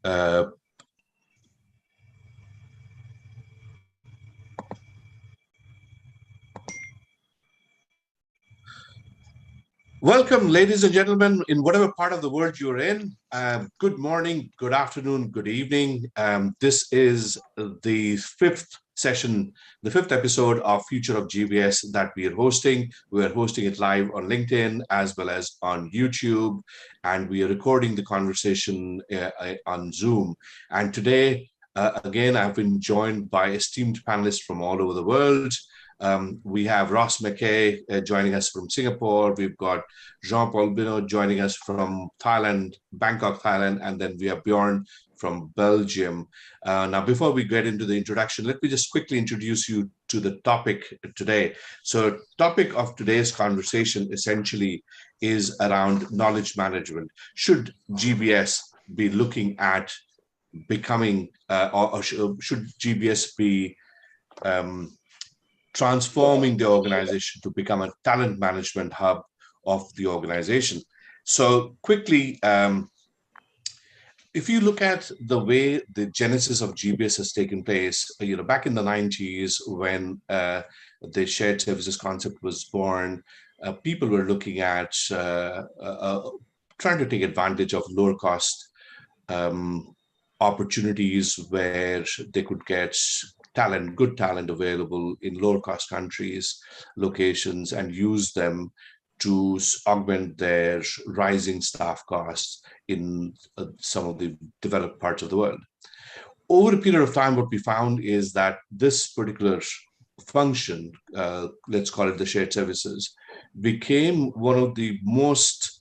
Welcome, ladies and gentlemen, in whatever part of the world you're in. Good morning, good afternoon, good evening. This is the fifth session, the fifth episode of Future of GBS that we are hosting. We are hosting it live on LinkedIn as well as on YouTube, and we are recording the conversation on Zoom. And today, again, I've been joined by esteemed panelists from all over the world. We have Ross McKay joining us from Singapore. We've got Jean-Paul Bino joining us from Thailand, Bangkok, Thailand, and then we have Bjorn from Belgium. Now, before we get into the introduction, let me just quickly introduce you to the topic today. So, topic of today's conversation essentially is around knowledge management. Should GBS be looking at becoming, or should GBS be transforming the organization to become a talent management hub of the organization? So quickly, if you look at the way the genesis of GBS has taken place, back in the 90s when the shared services concept was born, people were looking at trying to take advantage of lower cost opportunities where they could get good talent available in lower cost countries, locations, and use them to augment their rising staff costs in some of the developed parts of the world. Over a period of time, what we found is that this particular function, let's call it the shared services, became one of the most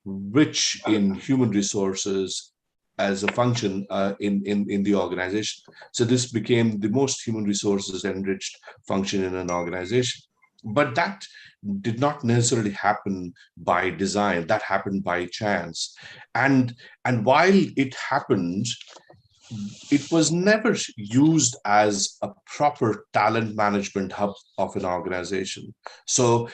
rich in human resources as a function in the organization. So this became the most human resources enriched function in an organization. But that did not necessarily happen by design. That happened by chance. And while it happened, it was never used as a proper talent management hub of an organization. So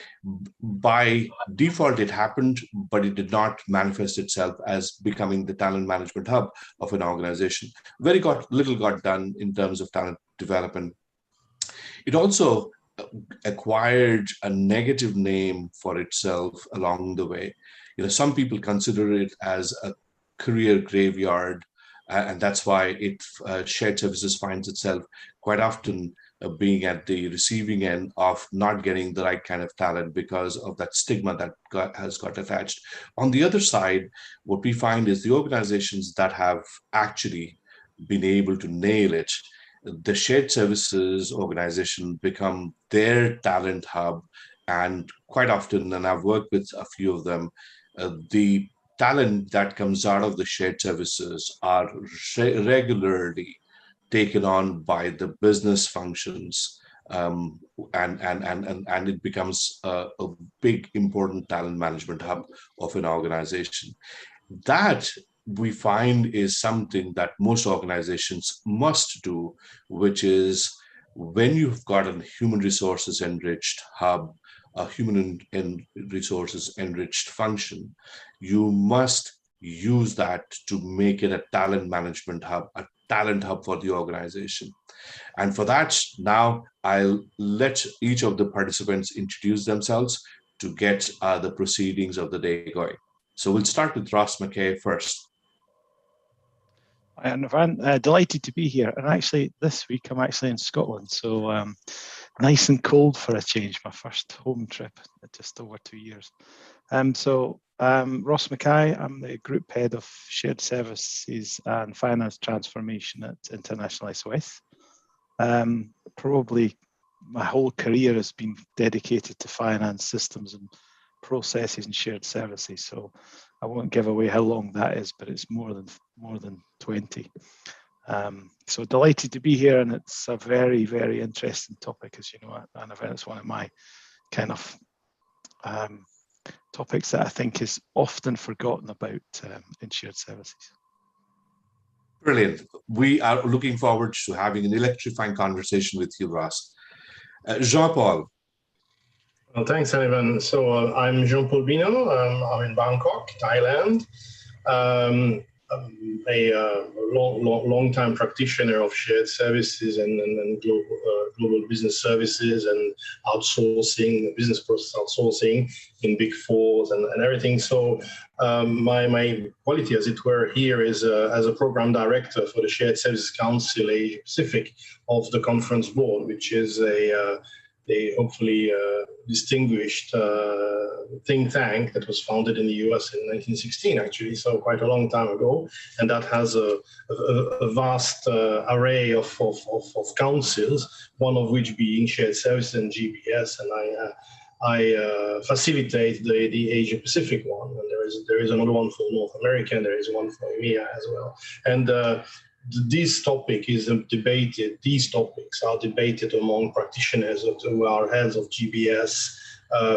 by default, it happened, but it did not manifest itself as becoming the talent management hub of an organization. Little got done in terms of talent development. It also acquired a negative name for itself along the way. Some people consider it as a career graveyard, and that's why shared services finds itself quite often being at the receiving end of not getting the right kind of talent because of that stigma that has got attached. On the other side, what we find is the organizations that have actually been able to nail it, the shared services organization become their talent hub. And quite often, and I've worked with a few of them, the talent that comes out of the shared services are regularly taken on by the business functions, and it becomes a big, important talent management hub of an organization. That we find is something that most organizations must do, which is when you've got a human resources enriched hub, a human resources enriched function, you must use that to make it a talent management hub, a talent hub for the organization. And for that, now I'll let each of the participants introduce themselves to get the proceedings of the day going. So we'll start with Ross McKay first. Hi, Van. Delighted to be here. And actually, this week I'm actually in Scotland, so nice and cold for a change. My first home trip in just over 2 years. Ross McKay, I'm the Group Head of Shared Services and Finance Transformation at International SOS. Probably my whole career has been dedicated to finance systems and processes and shared services. So I won't give away how long that is, but it's more than 20. So delighted to be here, and it's a very, very interesting topic, as you know, and it's one of my kind of topics that I think is often forgotten about in shared services. Brilliant. We are looking forward to having an electrifying conversation with you, Ross. Jean-Paul. Well, thanks, Ivan. So I'm Jean-Paul Bino. I'm in Bangkok, Thailand. long-time practitioner of shared services and global business services and outsourcing, business process outsourcing in Big Fours and everything. So my quality, as it were, here is as a program director for the Shared Services Council Asia Pacific of the Conference Board, which is a hopefully distinguished think tank that was founded in the US in 1916, actually, so quite a long time ago. And that has a vast array of councils, one of which being Shared Services and GBS. And I facilitate the Asia Pacific one. And there is another one for North America, and there is one for EMEA as well. And this topic is debated. These topics are debated among practitioners who are heads of GBS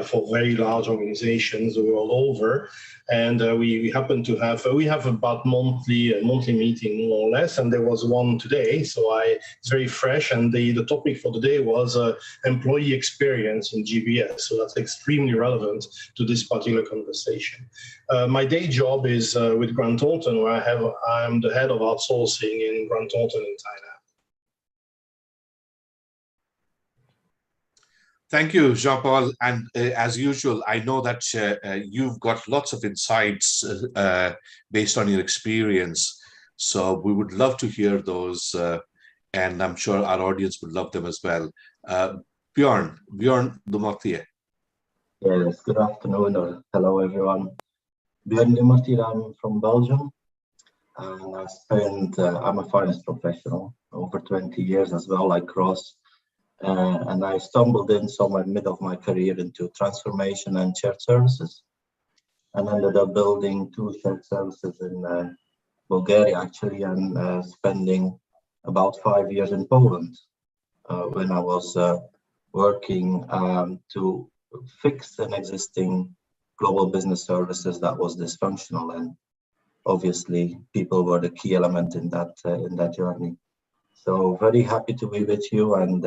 for very large organizations the world over, and we happen to have about monthly meeting more or less, and there was one today, so it's very fresh, and the topic for the day was employee experience in GBS. So that's extremely relevant to this particular conversation. My day job is with Grant Thornton, where I'm the head of outsourcing in Grant Thornton in Thailand. Thank you, Jean-Paul. And as usual, I know that you've got lots of insights based on your experience. So we would love to hear those, and I'm sure our audience would love them as well. Bjorn Johansson. Yes, good afternoon or hello everyone. Bjrn Johansson, I'm from Belgium, and I'm a finance professional, over 20 years as well, like Ross. And I stumbled in somewhere mid of my career into transformation and shared services, and ended up building 2 shared services in Bulgaria actually, and spending about 5 years in Poland when I was working to fix an existing global business services that was dysfunctional, and obviously people were the key element in that journey. So very happy to be with you, and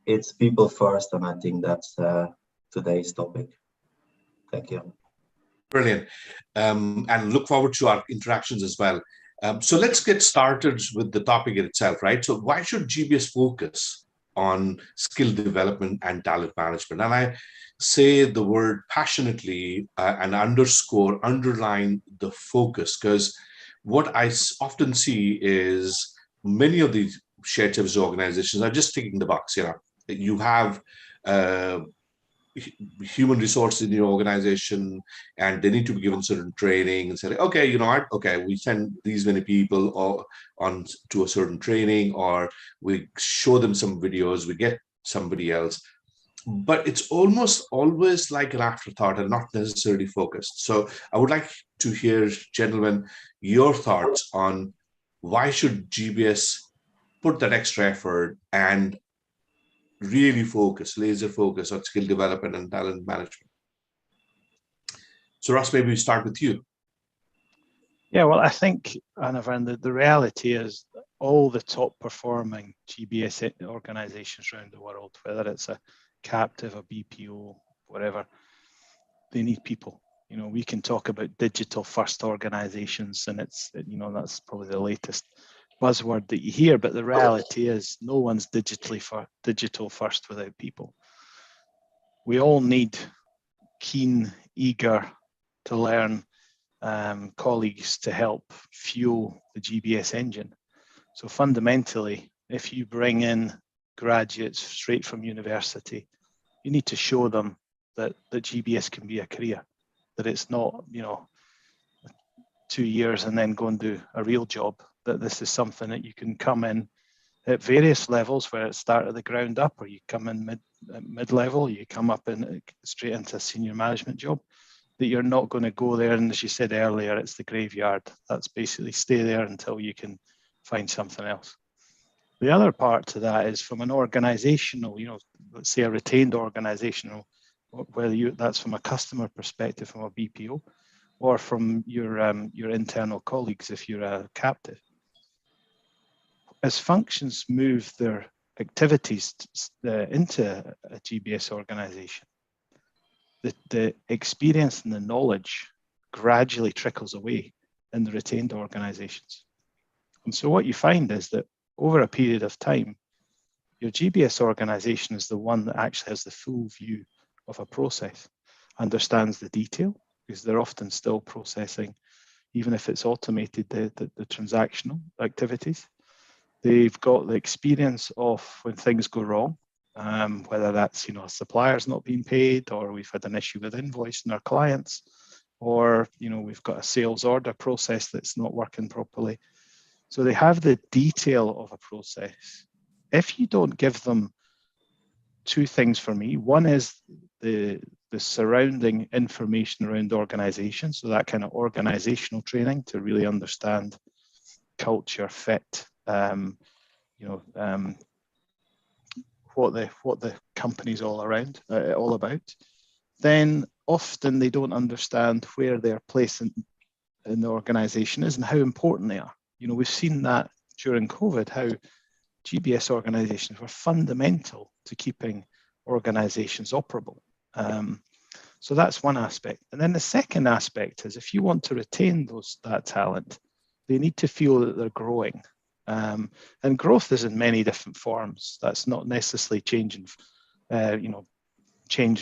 it's people first, and I think that's today's topic. Thank you. Brilliant. And look forward to our interactions as well. So let's get started with the topic itself, right? So why should GBS focus on skill development and talent management? And I say the word passionately and underline the focus, because what I often see is many of these shared service organizations are just ticking the box. You have human resources in your organization, and they need to be given certain training and say, okay, you know what? Okay, we send these many people on to a certain training, or we show them some videos, we get somebody else. But it's almost always like an afterthought and not necessarily focused. So I would like to hear, gentlemen, your thoughts on why should GBS put that extra effort and really laser focus on skill development and talent management. So Ross, maybe we start with you. Yeah, well, I think, Anna, the reality is all the top performing GBS organizations around the world, whether it's a captive, a BPO, whatever, they need people. We can talk about digital first organizations, and it's, that's probably the latest buzzword that you hear, but the reality is no one's digital first without people. We all need keen, eager to learn colleagues to help fuel the GBS engine. So fundamentally, if you bring in graduates straight from university, you need to show them that GBS can be a career, that it's not 2 years and then go and do a real job, that this is something that you can come in at various levels, where it start at the ground up, or you come in mid-level, you come up in straight into a senior management job, that you're not going to go there, and as you said earlier, it's the graveyard. That's basically stay there until you can find something else. The other part to that is from an organizational, let's say a retained organizational, whether that's from a customer perspective, from a BPO, or from your internal colleagues if you're a captive. As functions move their activities into a GBS organization, the experience and the knowledge gradually trickles away in the retained organizations. And so what you find is that over a period of time, your GBS organization is the one that actually has the full view of a process, understands the detail, because they're often still processing, even if it's automated, the transactional activities. They've got the experience of when things go wrong, whether that's, a supplier's not being paid, or we've had an issue with invoicing our clients, or, we've got a sales order process that's not working properly. So they have the detail of a process. If you don't give them two things for me, one is the surrounding information around organization, so that kind of organizational training to really understand culture, fit, what the company's all about. Then often they don't understand where their place in the organization is and how important they are. We've seen that during COVID, how GBS organizations were fundamental to keeping organizations operable. So that's one aspect. And then the second aspect is, if you want to retain that talent, they need to feel that they're growing. And growth is in many different forms. That's not necessarily changing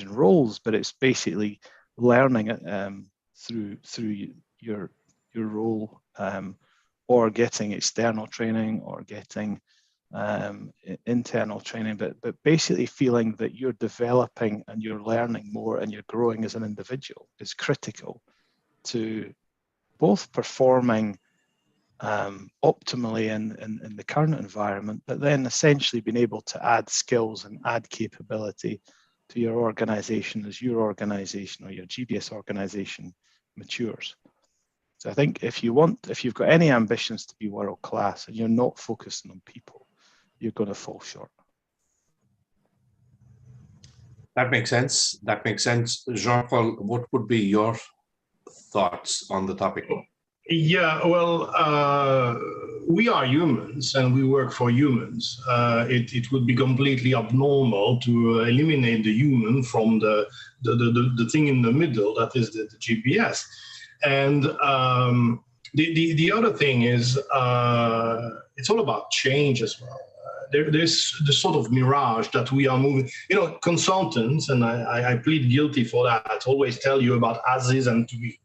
roles, but it's basically learning through your role, or getting external training, or getting internal training, but basically feeling that you're developing and you're learning more and you're growing as an individual is critical to both performing optimally in the current environment, but then essentially being able to add skills and add capability to your organization as your organization or your GBS organization matures. So I think if you've got any ambitions to be world class and you're not focusing on people, you're going to fall short. That makes sense. Jean-Claude, what would be your thoughts on the topic? Yeah, well, we are humans and we work for humans. It would be completely abnormal to eliminate the human from the thing in the middle, that is the GBS. And the other thing is, it's all about change as well. There's the sort of mirage that we are moving. Consultants, and I plead guilty for that, always tell you about as is and to be.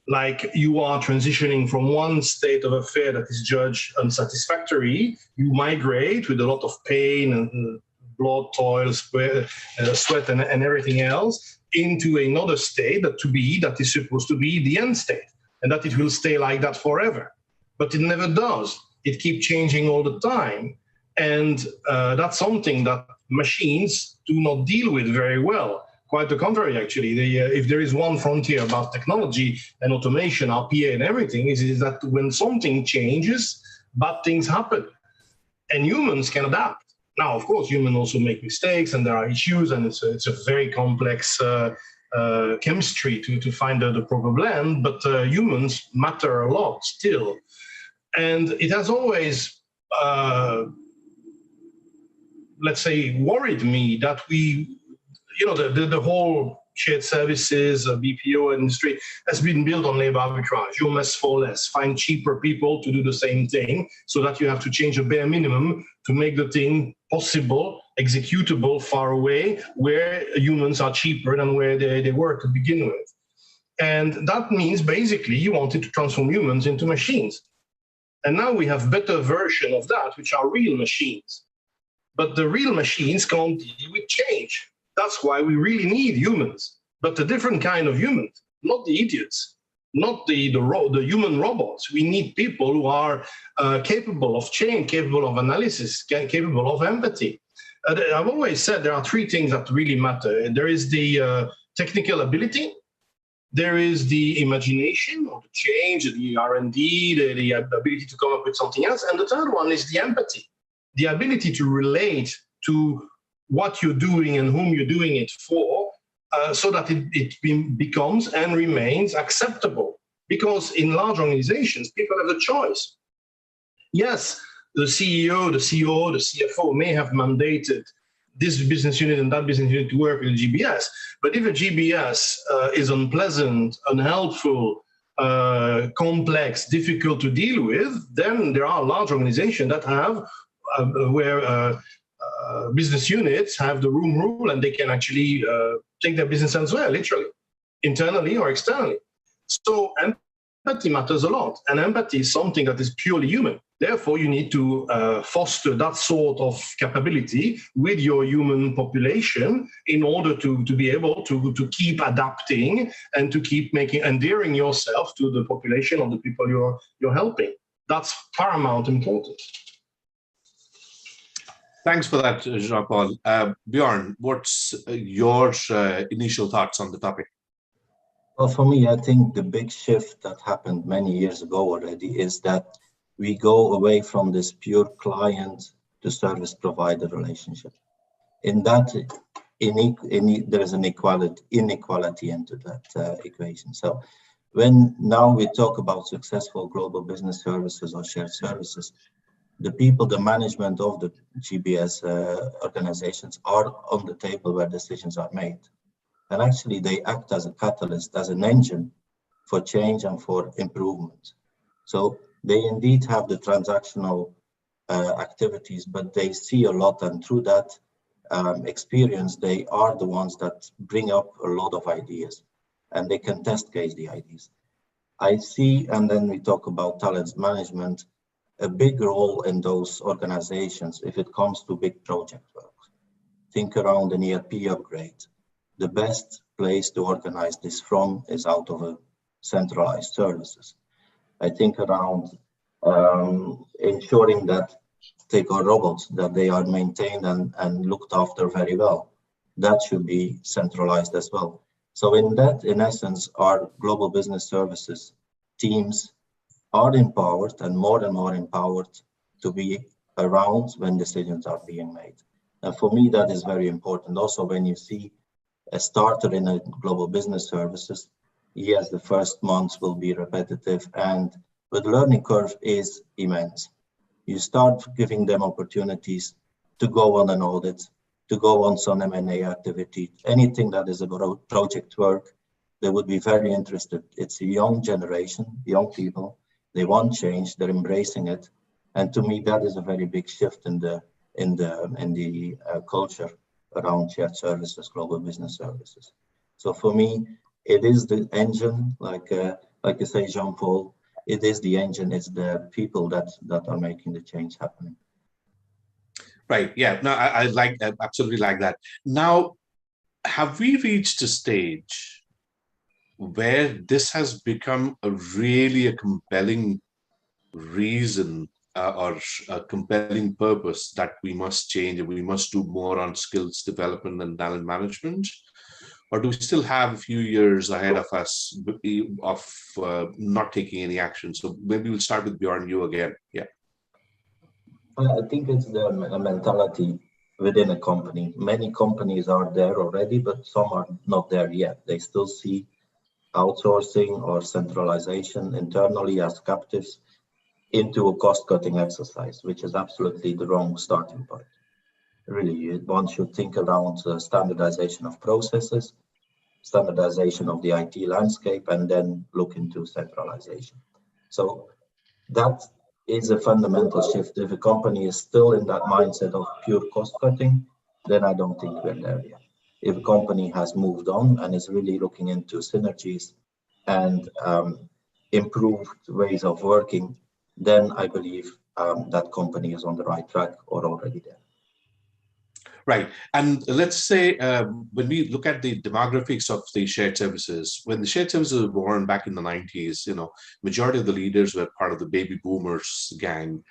Like you are transitioning from one state of affair that is judged unsatisfactory, you migrate with a lot of pain and blood, toil, sweat, and everything else into another state that is supposed to be the end state, and that it will stay like that forever. But it never does. It keeps changing all the time. And that's something that machines do not deal with very well. Quite the contrary, actually. If there is one frontier about technology and automation, RPA and everything, is that when something changes, bad things happen. And humans can adapt. Now, of course, humans also make mistakes and there are issues, and it's a very complex chemistry to find the proper blend, but humans matter a lot still. And it has always, let's say, worried me that the whole shared services, BPO industry has been built on labor arbitrage. You must for less, find cheaper people to do the same thing, so that you have to change a bare minimum to make the thing possible, executable far away, where humans are cheaper than where they were to begin with. And that means basically you wanted to transform humans into machines. And now we have better version of that, which are real machines. But the real machines can't deal with change. That's why we really need humans, but a different kind of humans, not the idiots, not the human robots. We need people who are capable of change, capable of analysis, capable of empathy. I've always said there are three things that really matter. There is the technical ability, there is the imagination or the change, the R&D, the ability to come up with something else, and the third one is the empathy, the ability to relate to what you're doing and whom you're doing it for, so that it becomes and remains acceptable. Because in large organizations, people have the choice. Yes, the CEO, the COO, the CFO may have mandated this business unit and that business unit to work with GBS, but if a GBS is unpleasant, unhelpful, complex, difficult to deal with, then there are large organizations that have where business units have the room rule, and they can actually take their business elsewhere, literally, internally or externally. So empathy matters a lot, and empathy is something that is purely human. Therefore, you need to foster that sort of capability with your human population in order to be able to keep adapting and to keep endearing yourself to the population of the people you're helping. That's paramount importance. Thanks for that, Jean-Paul. Bjorn, what's your initial thoughts on the topic? Well, for me, I think the big shift that happened many years ago already is that we go away from this pure client to service provider relationship. In that, there is an inequality into that equation. So when now we talk about successful global business services or shared services, the people, the management of the GBS organizations are on the table where decisions are made. And actually they act as a catalyst, as an engine for change and for improvement. So they indeed have the transactional activities, but they see a lot, and through that experience, they are the ones that bring up a lot of ideas, and they can test case the ideas. I see, and then we talk about talent management, a big role in those organizations if it comes to big project work. Think around an ERP upgrade. The best place to organize this from is out of a centralized services. I think around ensuring that take our robots, that they are maintained and looked after very well. That should be centralized as well. So in essence, our global business services teams are empowered and more empowered to be around when decisions are being made. And for me, that is very important. Also, when you see a starter in a global business services, yes, the first months will be repetitive, but the learning curve is immense. You start giving them opportunities to go on an audit, to go on some M&A activity, anything that is about project work, they would be very interested. It's a young generation, young people. They want change, they're embracing it. And to me, that is a very big shift in the culture around shared services, global business services. So for me, it is the engine, like you say, Jean-Paul, it is the engine, it's the people that are making the change happening. Right, yeah, no, I absolutely like that. Now, have we reached a stage where this has become a compelling reason or a compelling purpose that we must change and we must do more on skills development and talent management? Or do we still have a few years ahead of us of not taking any action? So maybe we'll start with Bjorn, you again. Yeah. I think it's the mentality within a company. Many companies are there already, but some are not there yet. They still see outsourcing or centralization internally as captives into a cost-cutting exercise, which is absolutely the wrong starting point. Really, one should think around standardization of processes, standardization of the IT landscape, and then look into centralization. So that is a fundamental shift. If a company is still in that mindset of pure cost-cutting, then I don't think we're there yet. If a company has moved on and is really looking into synergies and improved ways of working, then I believe that company is on the right track or already there. Right. And let's say when we look at the demographics of the shared services, when the shared services were born back in the 90s, majority of the leaders were part of the baby boomers gang.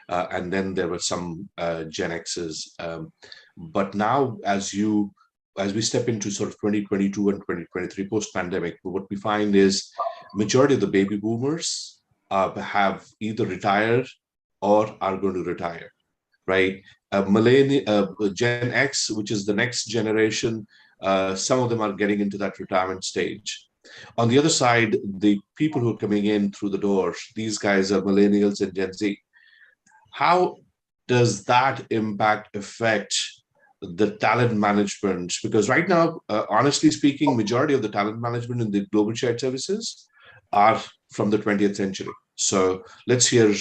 And then there were some Gen X's. But now, as we step into sort of 2022 and 2023 post-pandemic, what we find is majority of the baby boomers have either retired or are going to retire, right? Gen X, which is the next generation, some of them are getting into that retirement stage. On the other side, the people who are coming in through the doors, these guys are millennials and Gen Z. How does that affect the talent management? Because right now, honestly speaking, majority of the talent management in the global shared services are from the 20th century. So let's hear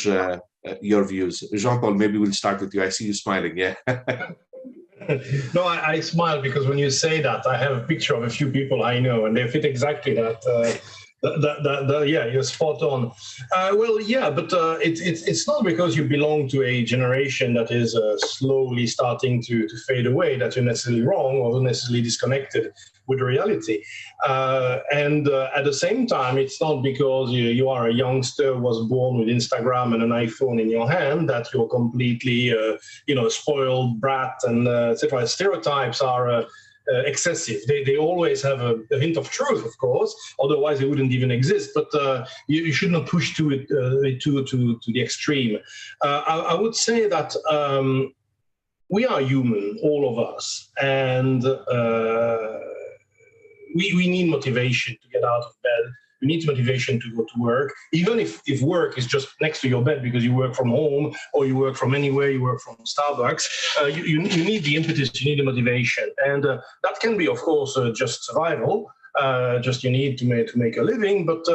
your views. Jean-Paul, maybe we'll start with you. I see you smiling. Yeah. No, I smile because when you say that, I have a picture of a few people I know, and they fit exactly that. Yeah, you're spot on. Well, yeah, but it's not because you belong to a generation that is slowly starting to fade away that you're necessarily wrong or necessarily disconnected with reality. And at the same time, it's not because you are a youngster who was born with Instagram and an iPhone in your hand that you're completely, spoiled brat and etc. Stereotypes are excessive. They always have a hint of truth, of course. Otherwise, they wouldn't even exist. But you should not push to it to the extreme. I would say that we are human, all of us, and we need motivation to get out of bed. We need motivation to go to work, even if work is just next to your bed because you work from home or you work from anywhere, you work from Starbucks. You need the impetus, you need the motivation. And that can be, of course, just survival. Just you need to make a living. But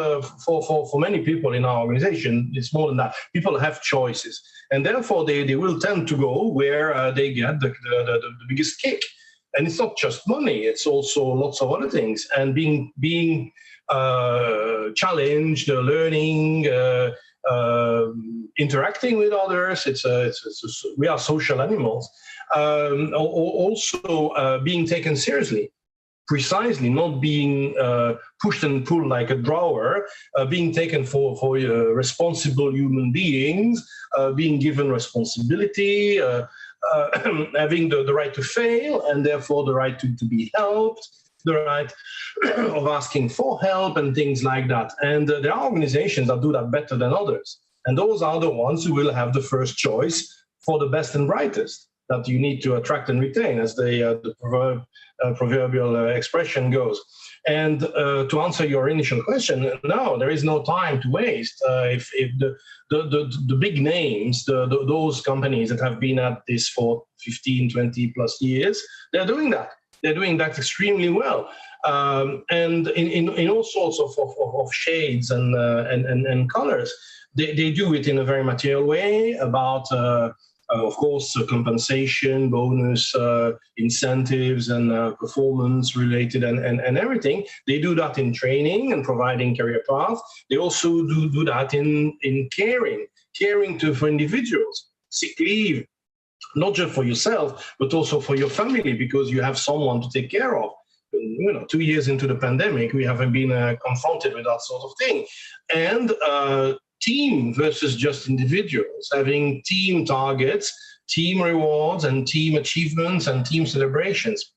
for many people in our organization, it's more than that. People have choices. And therefore, they will tend to go where they get the biggest kick. And it's not just money, it's also lots of other things. And being challenged, learning, interacting with others. We are social animals. Also being taken seriously, precisely, not being pushed and pulled like a drawer, being taken for responsible human beings, being given responsibility, having the right to fail and therefore the right to be helped, the right of asking for help and things like that. And there are organizations that do that better than others. And those are the ones who will have the first choice for the best and brightest that you need to attract and retain, as the proverbial expression goes. And to answer your initial question, no, there is no time to waste. If the big names, those companies that have been at this for 15, 20 plus years, they're doing that. They're doing that extremely well. And in all sorts of shades and colors. They do it in a very material way about, of course, compensation, bonus, incentives, and performance related and everything. They do that in training and providing career path. They also do that in caring for individuals, sick leave, not just for yourself, but also for your family, because you have someone to take care of. 2 years into the pandemic, we haven't been confronted with that sort of thing. And team versus just individuals, having team targets, team rewards, and team achievements and team celebrations.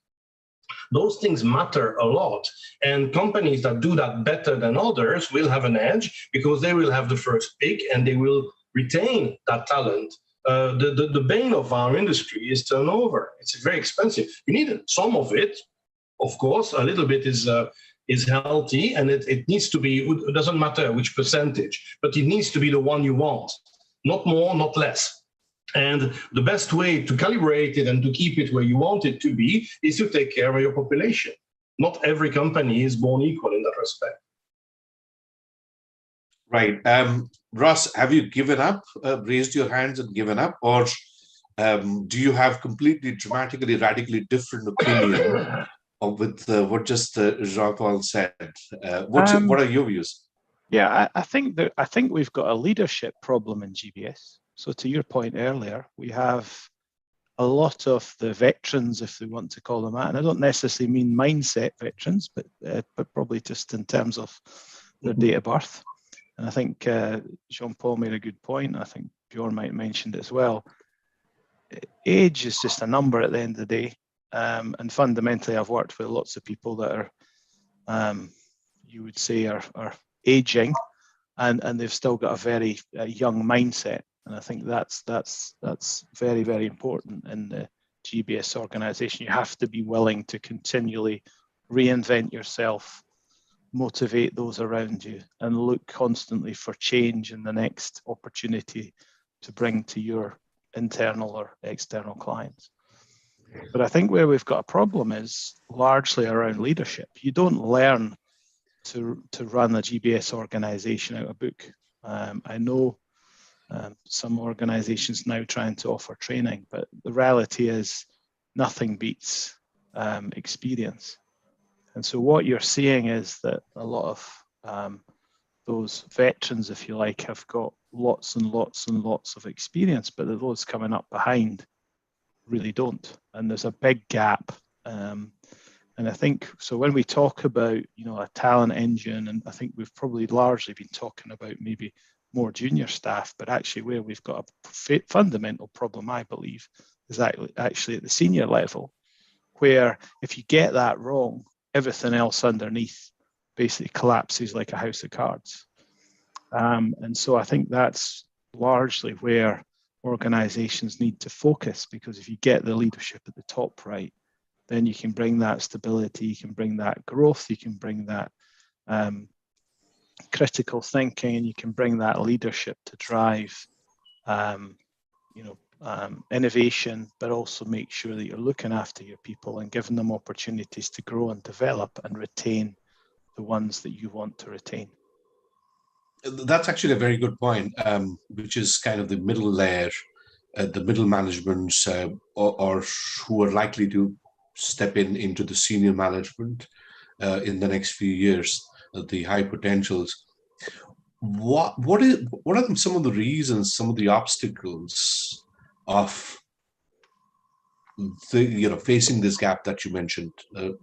Those things matter a lot. And companies that do that better than others will have an edge because they will have the first pick and they will retain that talent. The bane of our industry is turnover. It's very expensive. You need some of it, of course. A little bit is healthy, and it needs to be. It doesn't matter which percentage, but it needs to be the one you want, not more, not less. And the best way to calibrate it and to keep it where you want it to be is to take care of your population. Not every company is born equal in that respect. Right. Ross, have you given up, raised your hands and given up, or do you have completely dramatically, radically different opinion with what just Jean-Paul said? What are your views? Yeah, I think we've got a leadership problem in GBS. So to your point earlier, we have a lot of the veterans, if we want to call them that, and I don't necessarily mean mindset veterans, but probably just in terms of their date of birth. And I think Jean-Paul made a good point. I think Bjorn might have mentioned it as well. Age is just a number at the end of the day. And fundamentally, I've worked with lots of people that are, you would say, are aging, and they've still got a very young mindset. And I think that's very, very important in the GBS organization. You have to be willing to continually reinvent yourself, motivate those around you, and look constantly for change in the next opportunity to bring to your internal or external clients. But I think where we've got a problem is largely around leadership. You don't learn to run a GBS organization out a book. I know some organizations now trying to offer training, but the reality is nothing beats experience. And so what you're seeing is that a lot of those veterans, if you like, have got lots and lots and lots of experience, but those coming up behind really don't. And there's a big gap. And I think, so when we talk about, you know, a talent engine, and I think we've probably largely been talking about maybe more junior staff, but actually where we've got a fundamental problem, I believe, is actually at the senior level, where if you get that wrong, everything else underneath basically collapses like a house of cards. And so I think that's largely where organizations need to focus, because if you get the leadership at the top right, then you can bring that stability, you can bring that growth, you can bring that critical thinking, and you can bring that leadership to drive innovation, but also make sure that you're looking after your people and giving them opportunities to grow and develop and retain the ones that you want to retain. That's actually a very good point, which is kind of the middle layer, the middle management, or who are likely to step into the senior management in the next few years, the high potentials. What are some of the reasons, some of the obstacles of facing this gap that you mentioned,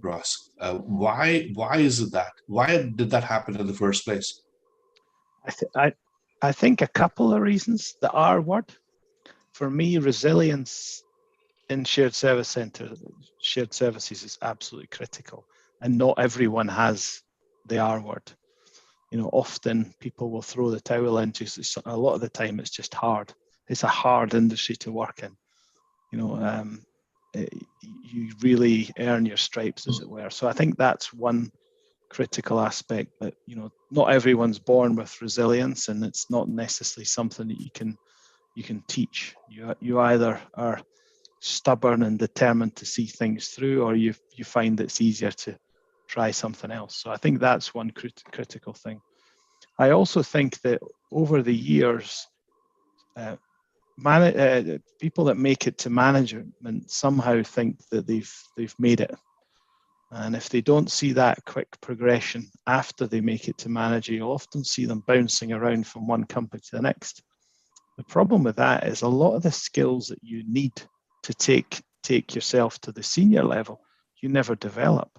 Ross? Why is it that? Why did that happen in the first place? I think a couple of reasons. The R word, for me, resilience in shared services is absolutely critical, and not everyone has the R word. You know, often people will throw the towel in. A lot of the time, it's just hard. It's a hard industry to work in. You know, you really earn your stripes, as it were. So I think that's one critical aspect, that, you know, not everyone's born with resilience, and it's not necessarily something that you can teach. You either are stubborn and determined to see things through, or you find it's easier to try something else. So I think that's one critical thing. I also think that over the years, people that make it to management somehow think that they've made it. And if they don't see that quick progression after they make it to manager, you'll often see them bouncing around from one company to the next. The problem with that is a lot of the skills that you need to take yourself to the senior level, you never develop,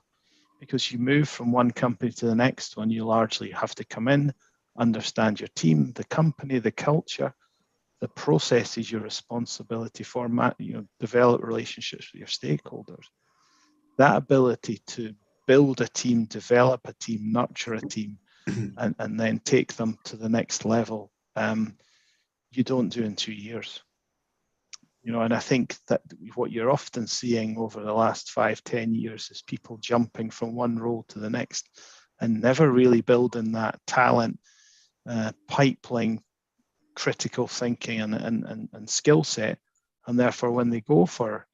because you move from one company to the next one. You largely have to come in, understand your team, the company, the culture, the processes, your responsibility for, develop relationships with your stakeholders. That ability to build a team, develop a team, nurture a team, and then take them to the next level, you don't do in 2 years. You know, and I think that what you're often seeing over the last 5-10 years is people jumping from one role to the next and never really building that talent pipeline, critical thinking and skill set. And therefore, when they go for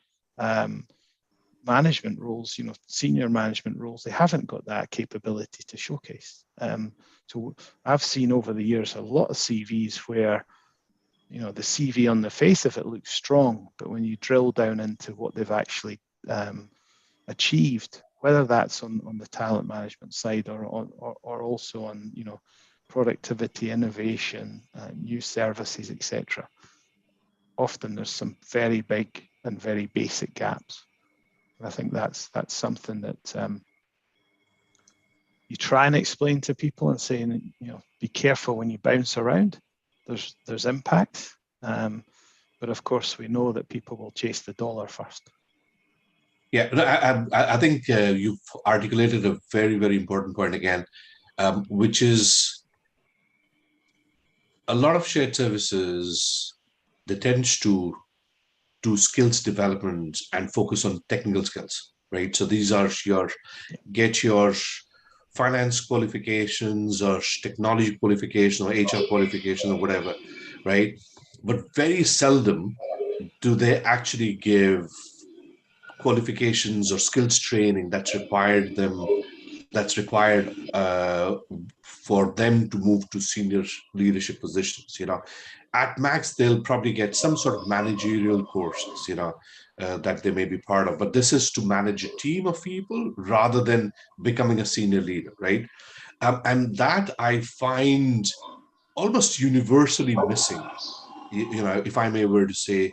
management roles, you know, senior management roles, they haven't got that capability to showcase. So I've seen over the years a lot of CVs where, you know, the CV on the face of it looks strong, but when you drill down into what they've actually achieved, whether that's on the talent management side or also on, you know, productivity, innovation, new services, etc., often there's some very big and very basic gaps. And I think that's something that you try and explain to people and saying, you know, be careful when you bounce around. There's impact, but of course we know that people will chase the dollar first. Yeah, I think you've articulated a very, very important point again, which is a lot of shared services, they tend to do skills development and focus on technical skills, right? So these are get your finance qualifications or technology qualification or HR qualification or whatever, right? But very seldom do they actually give qualifications or skills training that's required them that's required for them to move to senior leadership positions. At max, they'll probably get some sort of managerial courses, that they may be part of. But this is to manage a team of people rather than becoming a senior leader, right? And that I find almost universally missing. If I may were to say,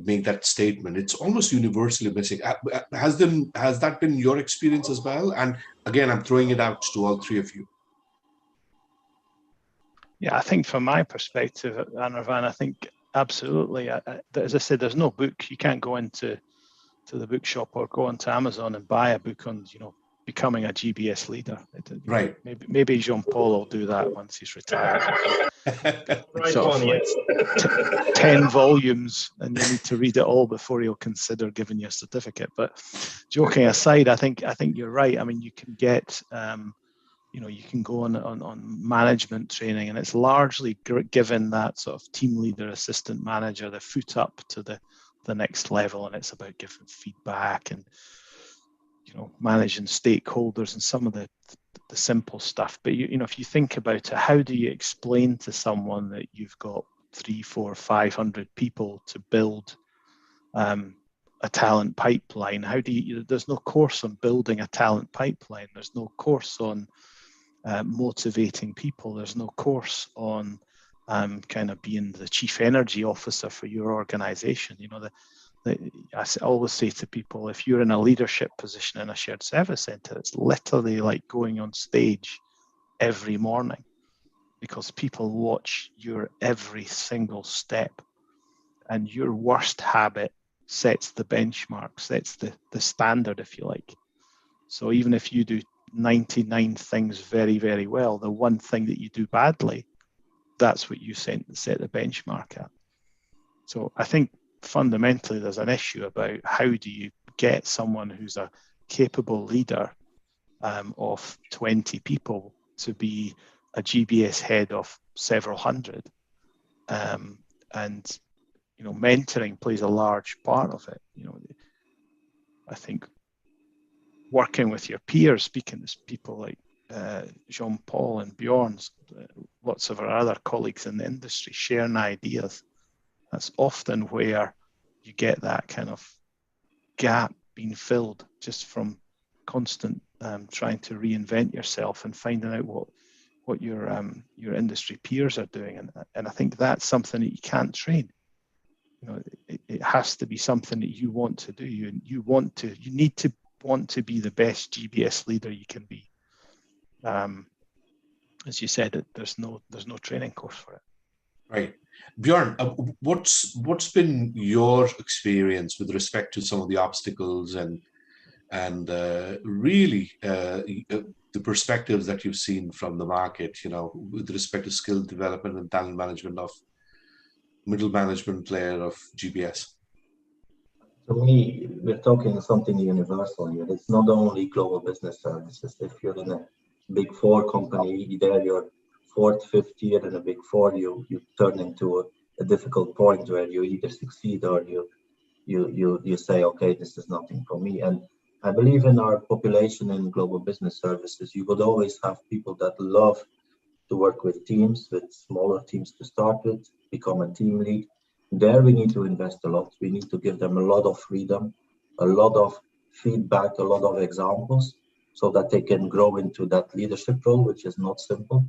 make that statement, it's almost universally missing. Has that been your experience as well? And again, I'm throwing it out to all three of you. Yeah, I think from my perspective, Anirvan, I think absolutely. As I said, there's no book. You can't go into the bookshop or go onto Amazon and buy a book on, becoming a GBS leader. Right. Maybe Jean-Paul will do that once he's retired. Right one, yes. 10 volumes, and you need to read it all before he'll consider giving you a certificate. But joking aside, I think you're right. I mean, you can get, you can go on management training, and it's largely given that sort of team leader, assistant manager, the foot up to the next level, and it's about giving feedback and managing stakeholders and some of the simple stuff. But if you think about it, how do you explain to someone that you've got 300, 400, 500 people to build a talent pipeline? How do you? There's no course on building a talent pipeline. There's no course on motivating people. There's no course on kind of being the chief energy officer for your organization. I always say to people, if you're in a leadership position in a shared service center, it's literally like going on stage every morning, because people watch your every single step, and your worst habit sets the benchmark, sets the standard, if you like. So even if you do 99 things very, very well, the one thing that you do badly, that's what you set the benchmark at. So I think fundamentally there's an issue about how do you get someone who's a capable leader of 20 people to be a GBS head of several hundred, and mentoring plays a large part of it. I think working with your peers, speaking to people like Jean-Paul and Bjorn, lots of our other colleagues in the industry, sharing ideas. That's often where you get that kind of gap being filled, just from constant trying to reinvent yourself and finding out what your industry peers are doing. And I think that's something that you can't train. It has to be something that you want to do. You need to want to be the best GBS leader you can be. As you said, there's no training course for it. Right. Bjorn, what's been your experience with respect to some of the obstacles and really the perspectives that you've seen from the market, with respect to skill development and talent management of middle management layer of GBS? To me, we're talking something universal here. It's not only global business services. If you're in a big four company, there you're fourth, fifth year in a big four, you turn into a difficult point where you either succeed or you say, okay, this is nothing for me. And I believe in our population in global business services, you would always have people that love to work with teams, with smaller teams to start with, become a team lead. There we need to invest a lot. We need to give them a lot of freedom, a lot of feedback, a lot of examples, so that they can grow into that leadership role, which is not simple.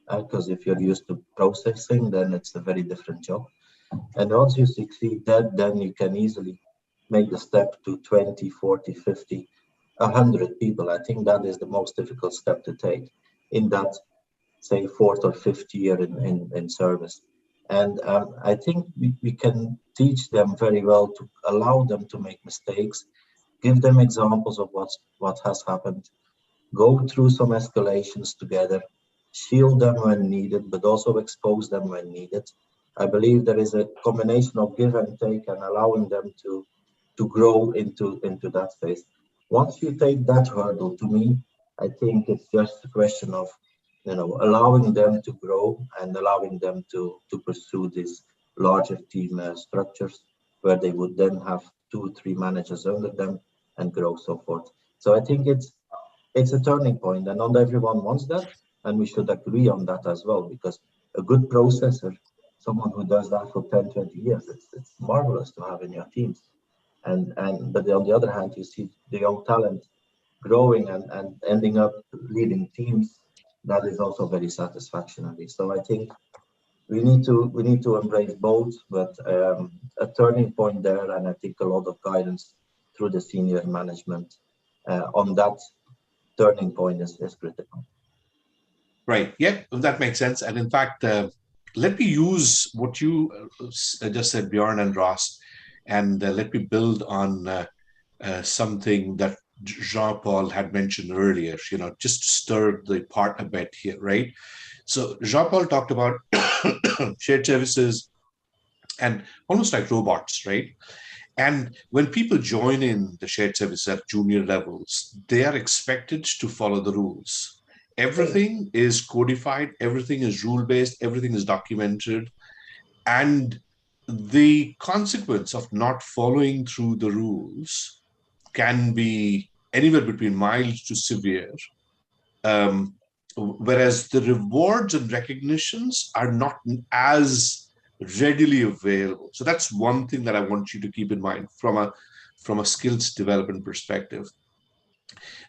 Because if you're used to processing, then it's a very different job. And once you succeed that, then you can easily make the step to 20, 40, 50, 100 people. I think that is the most difficult step to take in that, say, fourth or fifth year in service. And I think we can teach them very well to allow them to make mistakes, give them examples of what has happened, go through some escalations together, shield them when needed, but also expose them when needed. I believe there is a combination of give and take and allowing them to grow into that phase. Once you take that hurdle, to me, I think it's just a question of allowing them to grow and allowing them to pursue these larger team structures where they would then have 2 or 3 managers under them and grow so forth. So I think it's it's a turning point, and not everyone wants that, and we should agree on that as well, because a good processor, someone who does that for 10, 20 years, it's marvelous to have in your teams. But on the other hand, you see the young talent growing and ending up leading teams. That is also very satisfactory. So I think we need to embrace both, but a turning point there, and I think a lot of guidance through the senior management on that turning point is critical. Right. Yeah, that makes sense. And in fact, let me use what you just said, Bjorn and Ross, and let me build on something that Jean-Paul had mentioned earlier, just to stir the pot a bit here, right? So Jean-Paul talked about shared services and almost like robots, right? And when people join in the shared service at junior levels, they are expected to follow the rules. Everything is codified, everything is rule-based, everything is documented. And the consequence of not following through the rules can be anywhere between mild to severe. Whereas the rewards and recognitions are not as readily available. So that's one thing that I want you to keep in mind from a skills development perspective.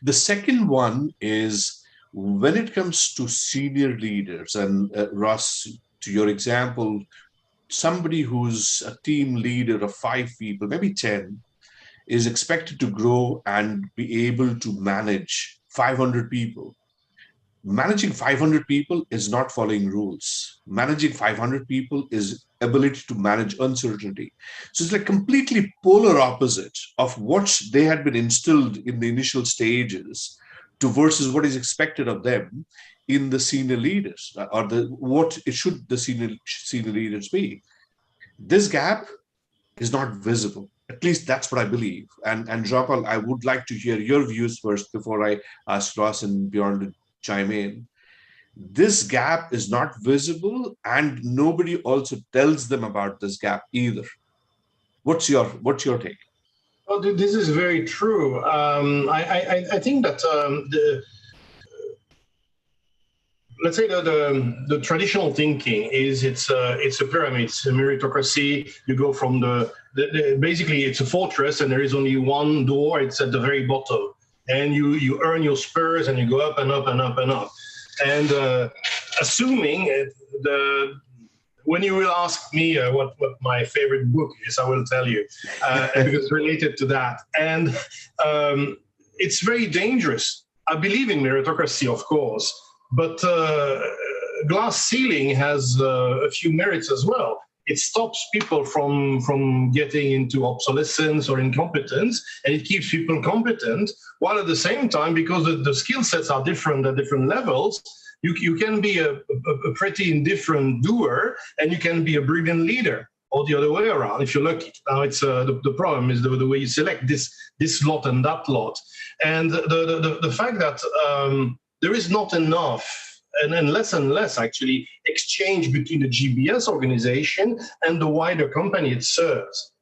The second one is when it comes to senior leaders, and Ross, to your example, somebody who's a team leader of 5 people, maybe 10, is expected to grow and be able to manage 500 people. Managing 500 people is not following rules. Managing 500 people is ability to manage uncertainty. So it's like completely polar opposite of what they had been instilled in the initial stages to versus what is expected of them in the senior leaders, or what it should the senior leaders be. This gap is not visible. At least that's what I believe. And Jean-Paul, I would like to hear your views first before I ask Ross and Bjorn to chime in. This gap is not visible, and nobody also tells them about this gap either. What's your take? Well, this is very true. I think that let's say the traditional thinking is it's a pyramid, it's a meritocracy. You go from basically it's a fortress, and there is only one door. It's at the very bottom, and you earn your spurs, and you go up and up and up and up. And assuming when you will ask me what my favorite book is, I will tell you because it's related to that. And it's very dangerous. I believe in meritocracy, of course, but glass ceiling has a few merits as well. It stops people from getting into obsolescence or incompetence, and it keeps people competent, while at the same time, because the skill sets are different at different levels, you can be a pretty indifferent doer, and you can be a brilliant leader, or the other way around, if you're lucky. Now, it's the problem is the way you select this lot and that lot. And the fact that there is not enough, and less actually, exchange between the GBS organization and the wider company it serves.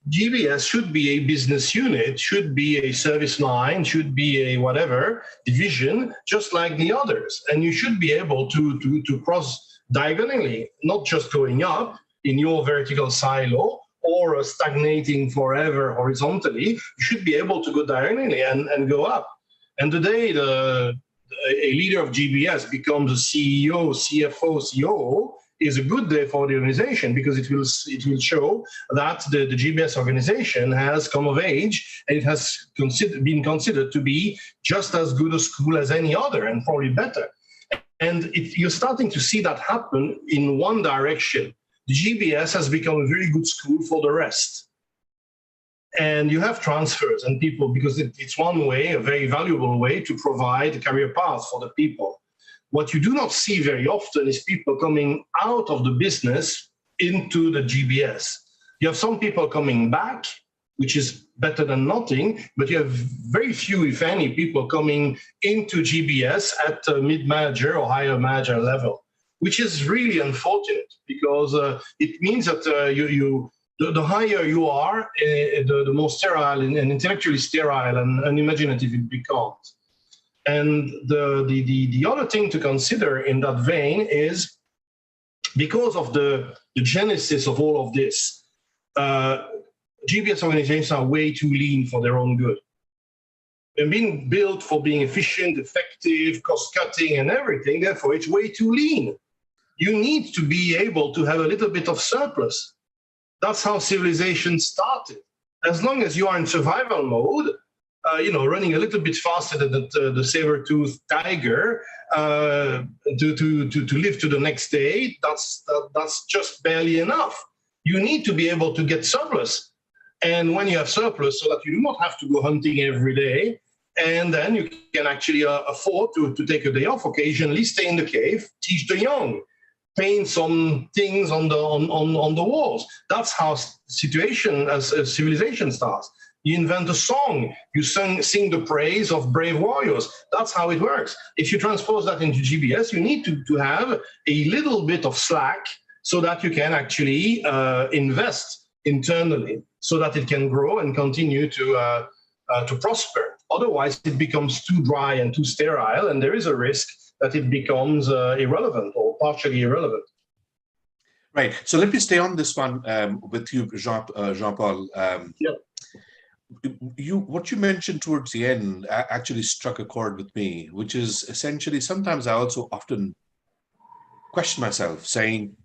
GBS should be a business unit, should be a service line, should be a whatever division, just like the others. And you should be able to cross diagonally, not just going up in your vertical silo or stagnating forever horizontally. You should be able to go diagonally and go up. And today, a leader of GBS becomes a CEO, CFO, COO, is a good day for the organization, because it will show that the GBS organization has come of age, and it has been considered to be just as good a school as any other, and probably better. And you're starting to see that happen in one direction. The GBS has become a very good school for the rest. And you have transfers and people, because it's one way, a very valuable way to provide a career path for the people. What you do not see very often is people coming out of the business into the GBS. You have some people coming back, which is better than nothing, but you have very few, if any, people coming into GBS at mid-manager or higher manager level, which is really unfortunate, because it means that the higher you are, the more sterile and intellectually sterile and unimaginative it becomes. And the other thing to consider in that vein is, because of the genesis of all of this, GBS organizations are way too lean for their own good. They're being built for being efficient, effective, cost-cutting and everything, therefore it's way too lean. You need to be able to have a little bit of surplus. That's how civilization started. As long as you are in survival mode, running a little bit faster than the saber-toothed tiger to live to the next day, that's just barely enough. You need to be able to get surplus. And when you have surplus, so that you do not have to go hunting every day, and then you can actually afford to take a day off occasionally, stay in the cave, teach the young, paint some things on the walls. That's how civilization starts. You invent a song, you sing the praise of brave warriors. That's how it works. If you transpose that into GBS, you need to have a little bit of slack so that you can actually invest internally, so that it can grow and continue to prosper. Otherwise, it becomes too dry and too sterile, and there is a risk that it becomes irrelevant or partially irrelevant. Right. So let me stay on this one with you, Jean-Paul. What you mentioned towards the end actually struck a chord with me, which is essentially, sometimes I also often question myself, saying,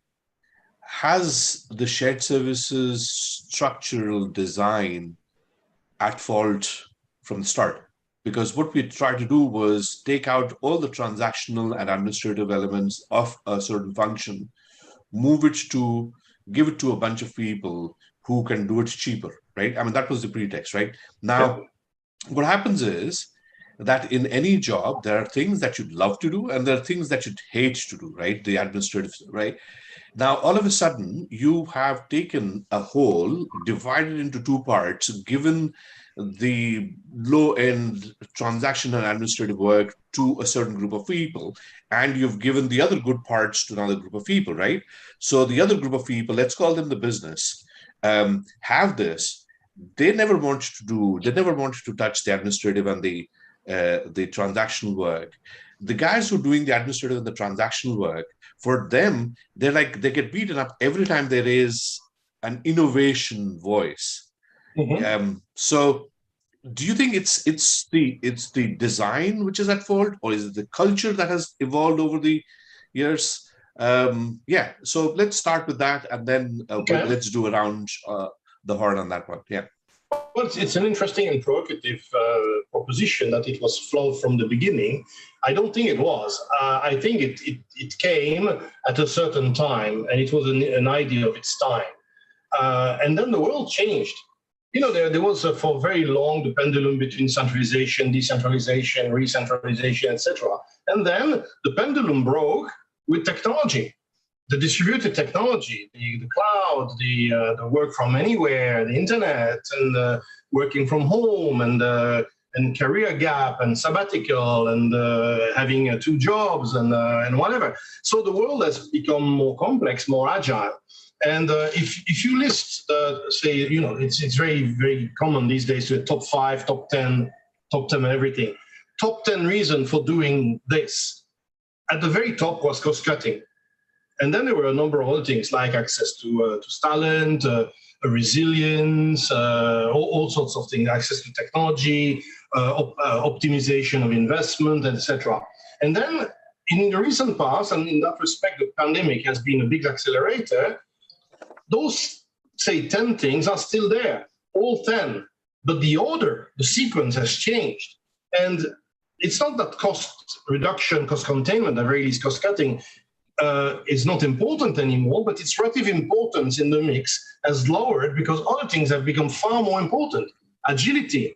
has the shared services structural design at fault from the start? Because what we tried to do was take out all the transactional and administrative elements of a certain function, give it to a bunch of people who can do it cheaper, right? I mean, that was the pretext, right? Now, what happens is that in any job, there are things that you'd love to do and there are things that you'd hate to do, right? The administrative, right? Now, all of a sudden, you have taken a whole, divided into two parts, given the low-end transaction and administrative work to a certain group of people, and you've given the other good parts to another group of people, right? So the other group of people, let's call them the business, have this. They never wanted to touch the administrative and the transactional work. The guys who are doing the administrative and the transactional work, for them, they get beaten up every time there is an innovation voice. So do you think it's the design which is at fault, or is it the culture that has evolved over the years? So let's start with that, and then let's do around the horn on that one. Well, it's an interesting and provocative proposition that it was flawed from the beginning. I don't think it was. I think it came at a certain time, and it was an idea of its time. And then the world changed. There was for very long the pendulum between centralization, decentralization, re-centralization, etc. And then the pendulum broke with technology. The distributed technology, the cloud, the work from anywhere, the internet, and working from home, and career gap, and sabbatical, and having 2 jobs, and whatever. So the world has become more complex, more agile. And if you list, say, it's very, very common these days to top 5, top 10 and everything. Top 10 reason for doing this. At the very top was cost cutting. And then there were a number of other things like access to talent, resilience, all sorts of things, access to technology, optimization of investment, etc. And then in the recent past, and in that respect, the pandemic has been a big accelerator. Those, say, 10 things are still there, all 10, but the order, the sequence has changed. And it's not that cost reduction, cost containment, at very least cost cutting, is not important anymore, but its relative importance in the mix has lowered because other things have become far more important. Agility,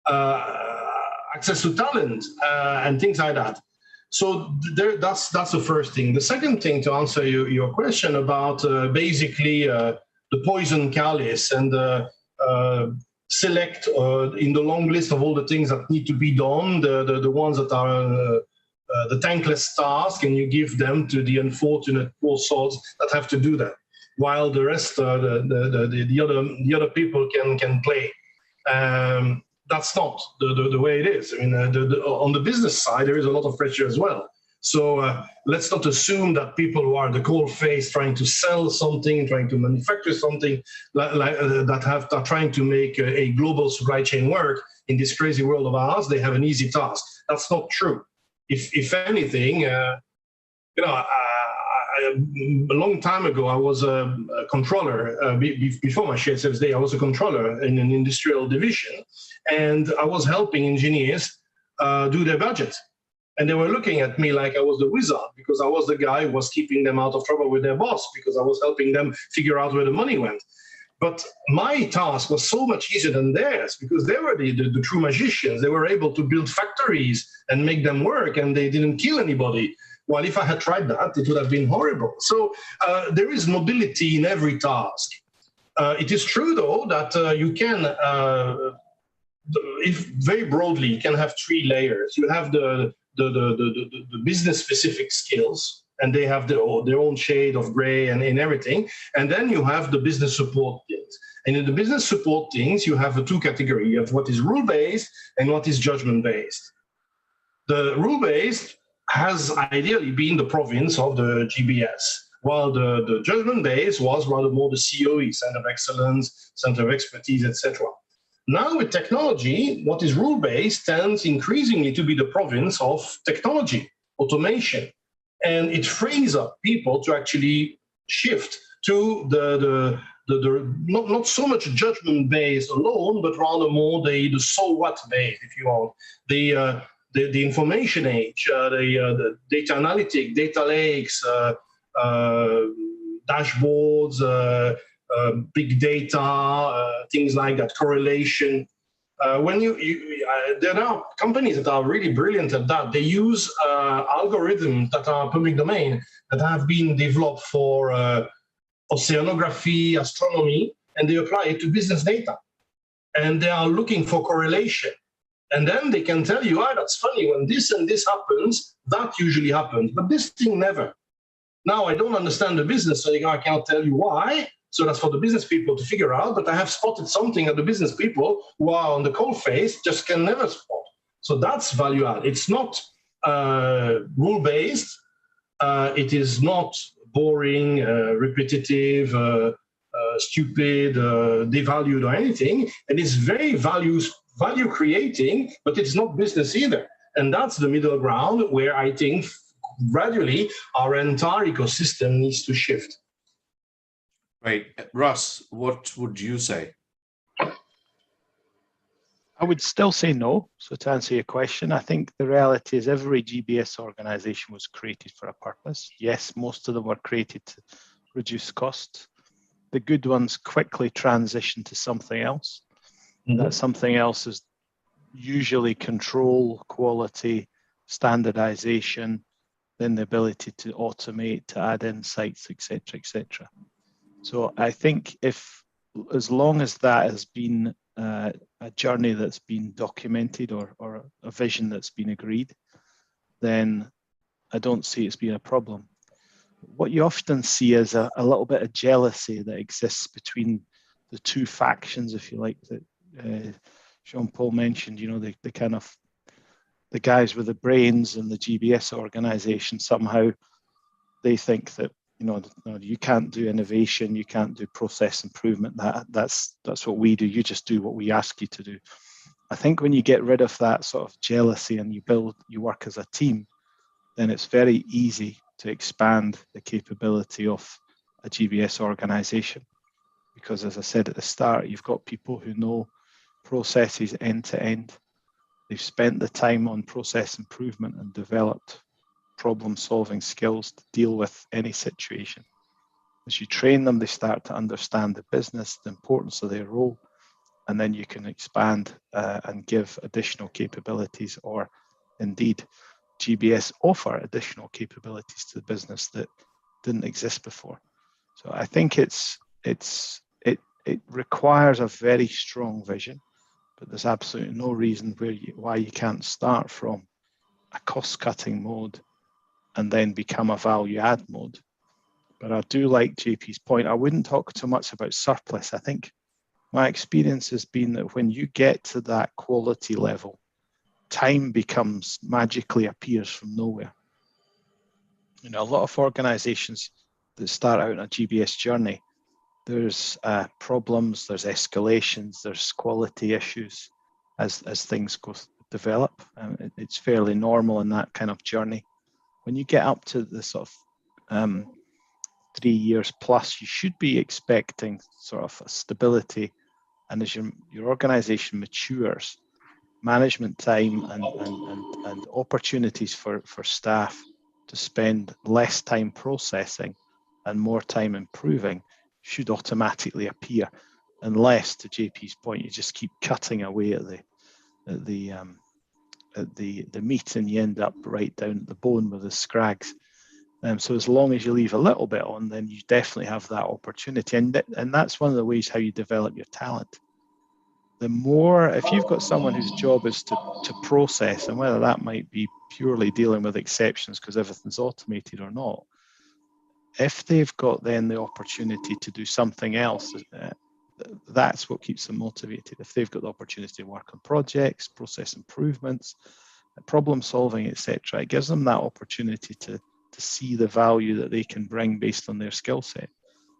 access to talent, and things like that. So that's the first thing. The second thing, to answer your question about basically the poison chalice and select in the long list of all the things that need to be done, the ones that are the thankless task, and you give them to the unfortunate poor souls that have to do that, while the rest, the other people can play. that's not the way it is. I mean, on the business side, there is a lot of pressure as well. So let's not assume that people who are the cold face trying to sell something, trying to manufacture something that are trying to make a global supply chain work in this crazy world of ours, they have an easy task. That's not true. If anything, a long time ago, I was a controller. Before my shared service day, I was a controller in an industrial division, and I was helping engineers do their budget. And they were looking at me like I was the wizard, because I was the guy who was keeping them out of trouble with their boss, because I was helping them figure out where the money went. But my task was so much easier than theirs, because they were the true magicians. They were able to build factories and make them work, and they didn't kill anybody. Well, if I had tried that, it would have been horrible. So there is nobility in every task. It is true, though, that you can, if very broadly, you can have three layers. You have the business-specific skills, and they have their own shade of gray and everything. And then you have the business support things. And in the business support things, you have two categories. You have what is rule-based and what is judgment-based. The rule-based has ideally been the province of the GBS, while the judgment-based was rather more the COE, Center of Excellence, Center of Expertise, etc. Now with technology, what is rule-based tends increasingly to be the province of technology, automation. And it frees up people to actually shift to the not so much judgment-based alone, but rather more the so what-based, if you want. The information age, the data analytic, data lakes, dashboards, big data, things like that, correlation. There are companies that are really brilliant at that. They use algorithms that are public domain that have been developed for oceanography, astronomy, and they apply it to business data. And they are looking for correlation. And then they can tell you, that's funny, when this and this happens, that usually happens. But this thing never. Now, I don't understand the business, so I cannot tell you why. So that's for the business people to figure out. But I have spotted something that the business people who are on the cold face just can never spot. So that's value add. It's not rule-based. It is not boring, repetitive, stupid, devalued or anything. And it's very value creating, but it's not business either. And that's the middle ground where I think gradually our entire ecosystem needs to shift. Right. Russ, what would you say? I would still say no. So to answer your question, I think the reality is every GBS organization was created for a purpose. Yes, most of them were created to reduce costs. The good ones quickly transition to something else. Mm-hmm. That something else is usually control, quality, standardization, then the ability to automate, to add insights, etc., etc. So I think as long as that has been a journey that's been documented or a vision that's been agreed, then I don't see it's been a problem. What you often see is a little bit of jealousy that exists between the two factions, if you like, that Jean-Paul mentioned, the kind of the guys with the brains in the GBS organization. Somehow they think that, you can't do innovation, you can't do process improvement. That's what we do. You just do what we ask you to do. I think when you get rid of that sort of jealousy and you work as a team, then it's very easy to expand the capability of a GBS organization. Because as I said at the start, you've got people who know processes end to end. They've spent the time on process improvement and developed problem-solving skills to deal with any situation. As you train them, they start to understand the business, the importance of their role, and then you can expand and give additional capabilities, or indeed GBS offer additional capabilities to the business that didn't exist before. So I think it requires a very strong vision, but there's absolutely no reason why you can't start from a cost-cutting mode and then become a value-add mode. But I do like JP's point. I wouldn't talk too much about surplus. I think my experience has been that when you get to that quality level, time magically appears from nowhere. You know, a lot of organizations that start out on a GBS journey, there's problems, there's escalations, there's quality issues as things develop. It's fairly normal in that kind of journey. When you get up to the sort of 3 years plus, you should be expecting sort of a stability. And as your organization matures, management time and opportunities for staff to spend less time processing and more time improving should automatically appear, unless, to JP's point, you just keep cutting away at the meat and you end up right down at the bone with the scrags. So as long as you leave a little bit on, then you definitely have that opportunity, and that's one of the ways how you develop your talent. The more, if you've got someone whose job is to process, and whether that might be purely dealing with exceptions because everything's automated or not, if they've got then the opportunity to do something else, that's what keeps them motivated. If they've got the opportunity to work on projects, process improvements, problem solving, etc., it gives them that opportunity to see the value that they can bring based on their skill set.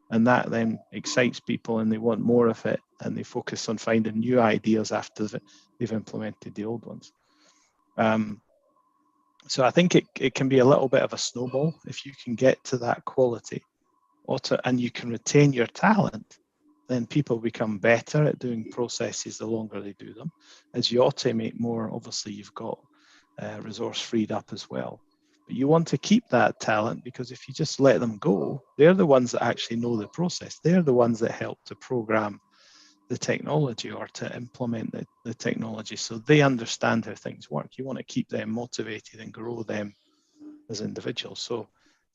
And that then excites people and they want more of it, and they focus on finding new ideas after they've implemented the old ones. So I think it can be a little bit of a snowball if you can get to that quality and you can retain your talent. Then people become better at doing processes the longer they do them. As you automate more, obviously you've got resource freed up as well. But you want to keep that talent, because if you just let them go, they're the ones that actually know the process. They're the ones that help to program the technology or to implement the technology, so they understand how things work. You want to keep them motivated and grow them as individuals. So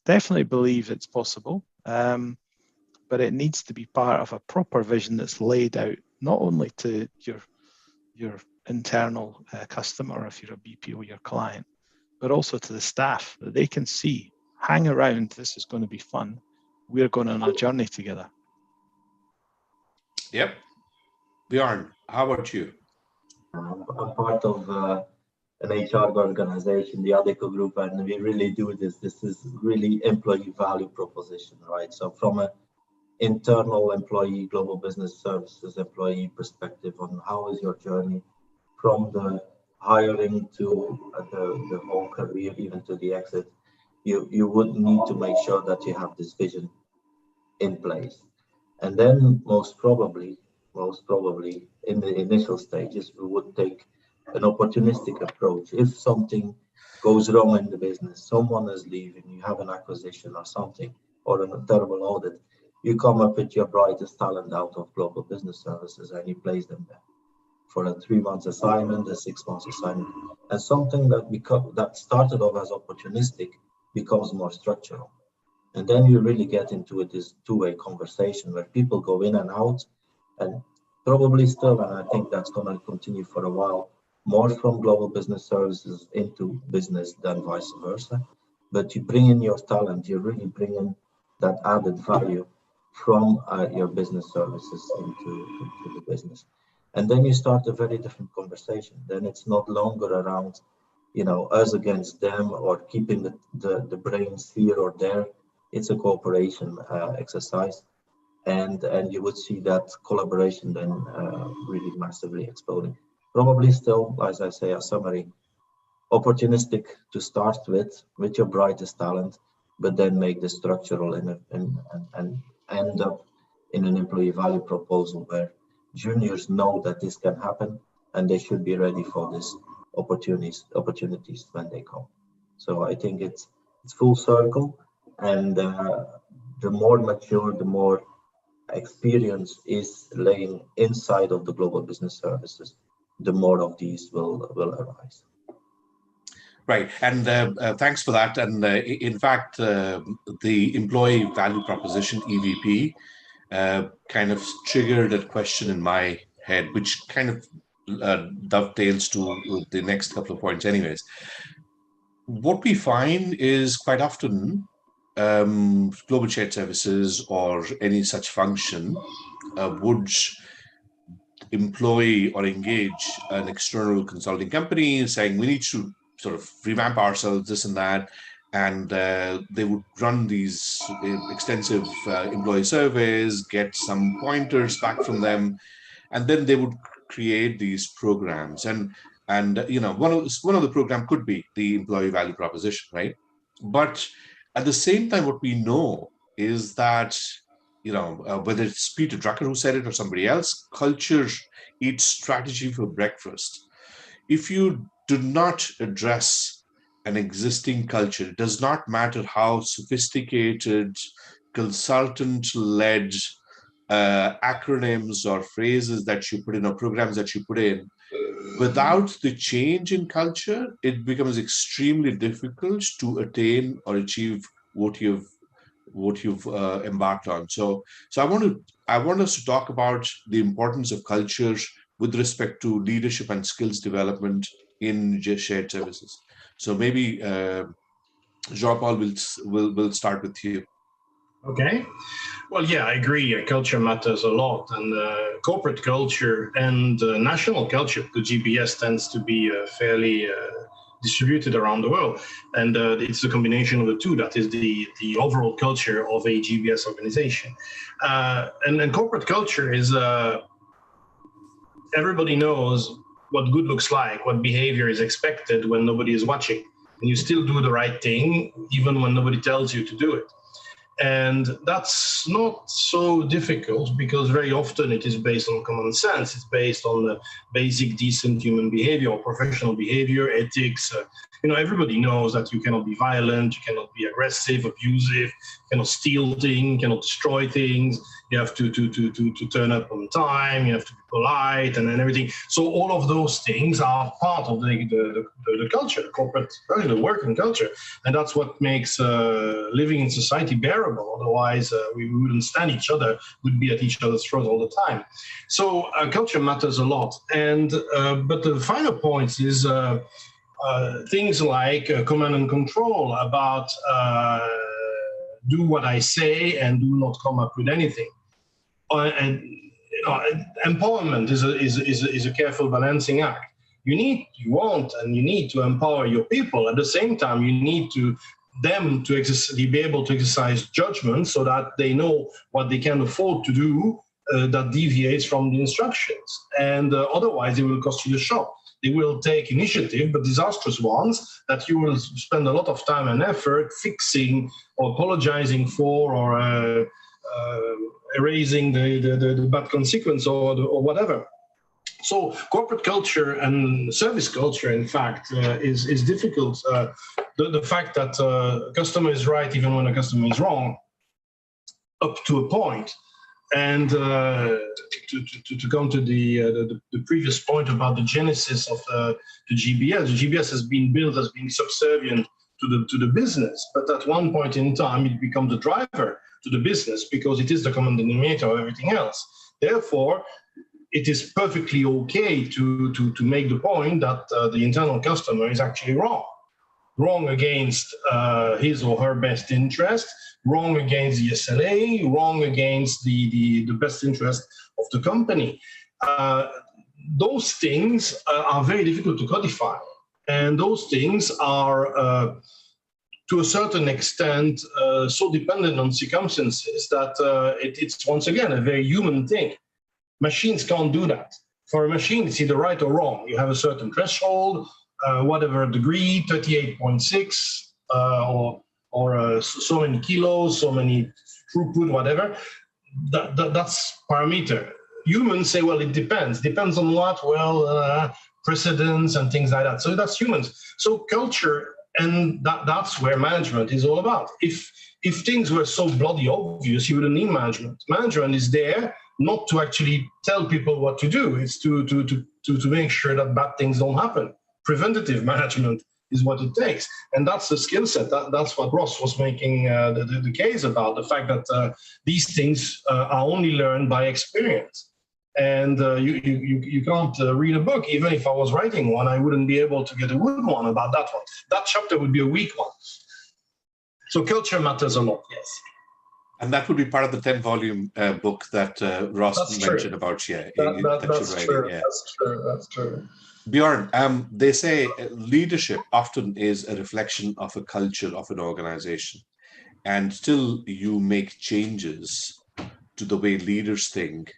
definitely believe it's possible, but it needs to be part of a proper vision that's laid out, not only to your internal customer, if you're a BPO, your client, but also to the staff, that they can see, hang around, this is going to be fun. We're going on a journey together. Yep. Bjorn, how about you? I'm part of an HR organization, the Adeco Group, and we really do this. This is really employee value proposition, right? So from an internal employee, global business services employee perspective on how is your journey from the hiring to the whole career, even to the exit, you would need to make sure that you have this vision in place. And then most probably in the initial stages, we would take an opportunistic approach. If something goes wrong in the business, someone is leaving, you have an acquisition or something, or a terrible audit, you come up with your brightest talent out of global business services and you place them there for a 3-month assignment, a 6-month assignment, and something that started off as opportunistic becomes more structural. And then you really get into this two-way conversation where people go in and out, and probably still, and I think that's going to continue for a while, more from global business services into business than vice versa. But you bring in your talent, you really bring in that added value from your business services into the business. And then you start a very different conversation. Then it's not longer around, us against them or keeping the brains here or there. It's a cooperation exercise. And you would see that collaboration then really massively exploding. Probably still, as I say, a summary, opportunistic to start with your brightest talent, but then make the structural and end up in an employee value proposal where juniors know that this can happen and they should be ready for this opportunities when they come. So I think it's full circle, and the more mature, the more experience is laying inside of the global business services, the more of these will arise. Right, and thanks for that. And in fact, the employee value proposition, EVP, kind of triggered a question in my head, which kind of dovetails to the next couple of points anyways. What we find is quite often global shared services or any such function would employ or engage an external consulting company saying we need to sort of revamp ourselves, this and that. And they would run these extensive employee surveys, get some pointers back from them, and then they would create these programs. And one of the program could be the employee value proposition, right? But at the same time, what we know is that whether it's Peter Drucker who said it or somebody else, culture eats strategy for breakfast. If you do not address an existing culture, it does not matter how sophisticated, consultant-led acronyms or phrases that you put in or programs that you put in, without the change in culture, it becomes extremely difficult to attain or achieve what you've embarked on. So I want us to talk about the importance of culture with respect to leadership and skills development in shared services. So maybe Jean-Paul will start with you. Okay. Well, yeah, I agree. Culture matters a lot, and corporate culture and national culture, the GBS, tends to be fairly distributed around the world, and it's a combination of the two that is the overall culture of a GBS organization. And corporate culture is everybody knows what good looks like, what behavior is expected when nobody is watching, and you still do the right thing even when nobody tells you to do it. And that's not so difficult because very often it is based on common sense. It's based on the basic decent human behavior or professional behavior, ethics. Everybody knows that you cannot be violent, you cannot be aggressive, abusive, you cannot steal things, you cannot destroy things. You have to turn up on time, you have to be polite and everything. So all of those things are part of the culture, the corporate culture, the working culture. And that's what makes living in society bearable. Otherwise, we wouldn't stand each other, we'd be at each other's throats all the time. So culture matters a lot. And but the final point is things like command and control, about do what I say and do not come up with anything. And empowerment is a careful balancing act. You need to empower your people. At the same time, you need them to be able to exercise judgment so that they know what they can afford to do that deviates from the instructions. And otherwise, it will cost you the shop. They will take initiative, but disastrous ones that you will spend a lot of time and effort fixing or apologizing for, or erasing the bad consequence or whatever. So corporate culture and service culture, in fact, is difficult. The fact that a customer is right even when a customer is wrong, up to a point. And to come to the previous point about the genesis of the GBS, the GBS has been built as being subservient to the business, but at one point in time it becomes a driver to the business because it is the common denominator of everything else. Therefore, it is perfectly okay to make the point that the internal customer is actually wrong against his or her best interest, wrong against the SLA, wrong against the best interest of the company. Those things are very difficult to codify. And those things are, to a certain extent, so dependent on circumstances that it's, once again, a very human thing. Machines can't do that. For a machine, it's either right or wrong. You have a certain threshold, whatever degree, 38.6, or so many kilos, so many throughput, whatever. That's parameter. Humans say, well, it depends. Depends on what? Well, precedents and things like that. So that's humans. So culture, and that's where management is all about. If things were so bloody obvious, you wouldn't need management. Management is there not to actually tell people what to do. It's to make sure that bad things don't happen. Preventative management is what it takes. And that's the skill set. That's what Ross was making the case about, the fact that these things are only learned by experience. And you can't read a book. Even if I was writing one, I wouldn't be able to get a good one about that one. That chapter would be a weak one. So culture matters a lot, yes. And that would be part of the 10-volume book that Ross mentioned about, that you're writing. That's true. Bjorn, they say leadership often is a reflection of a culture of an organization, and still you make changes to the way leaders think,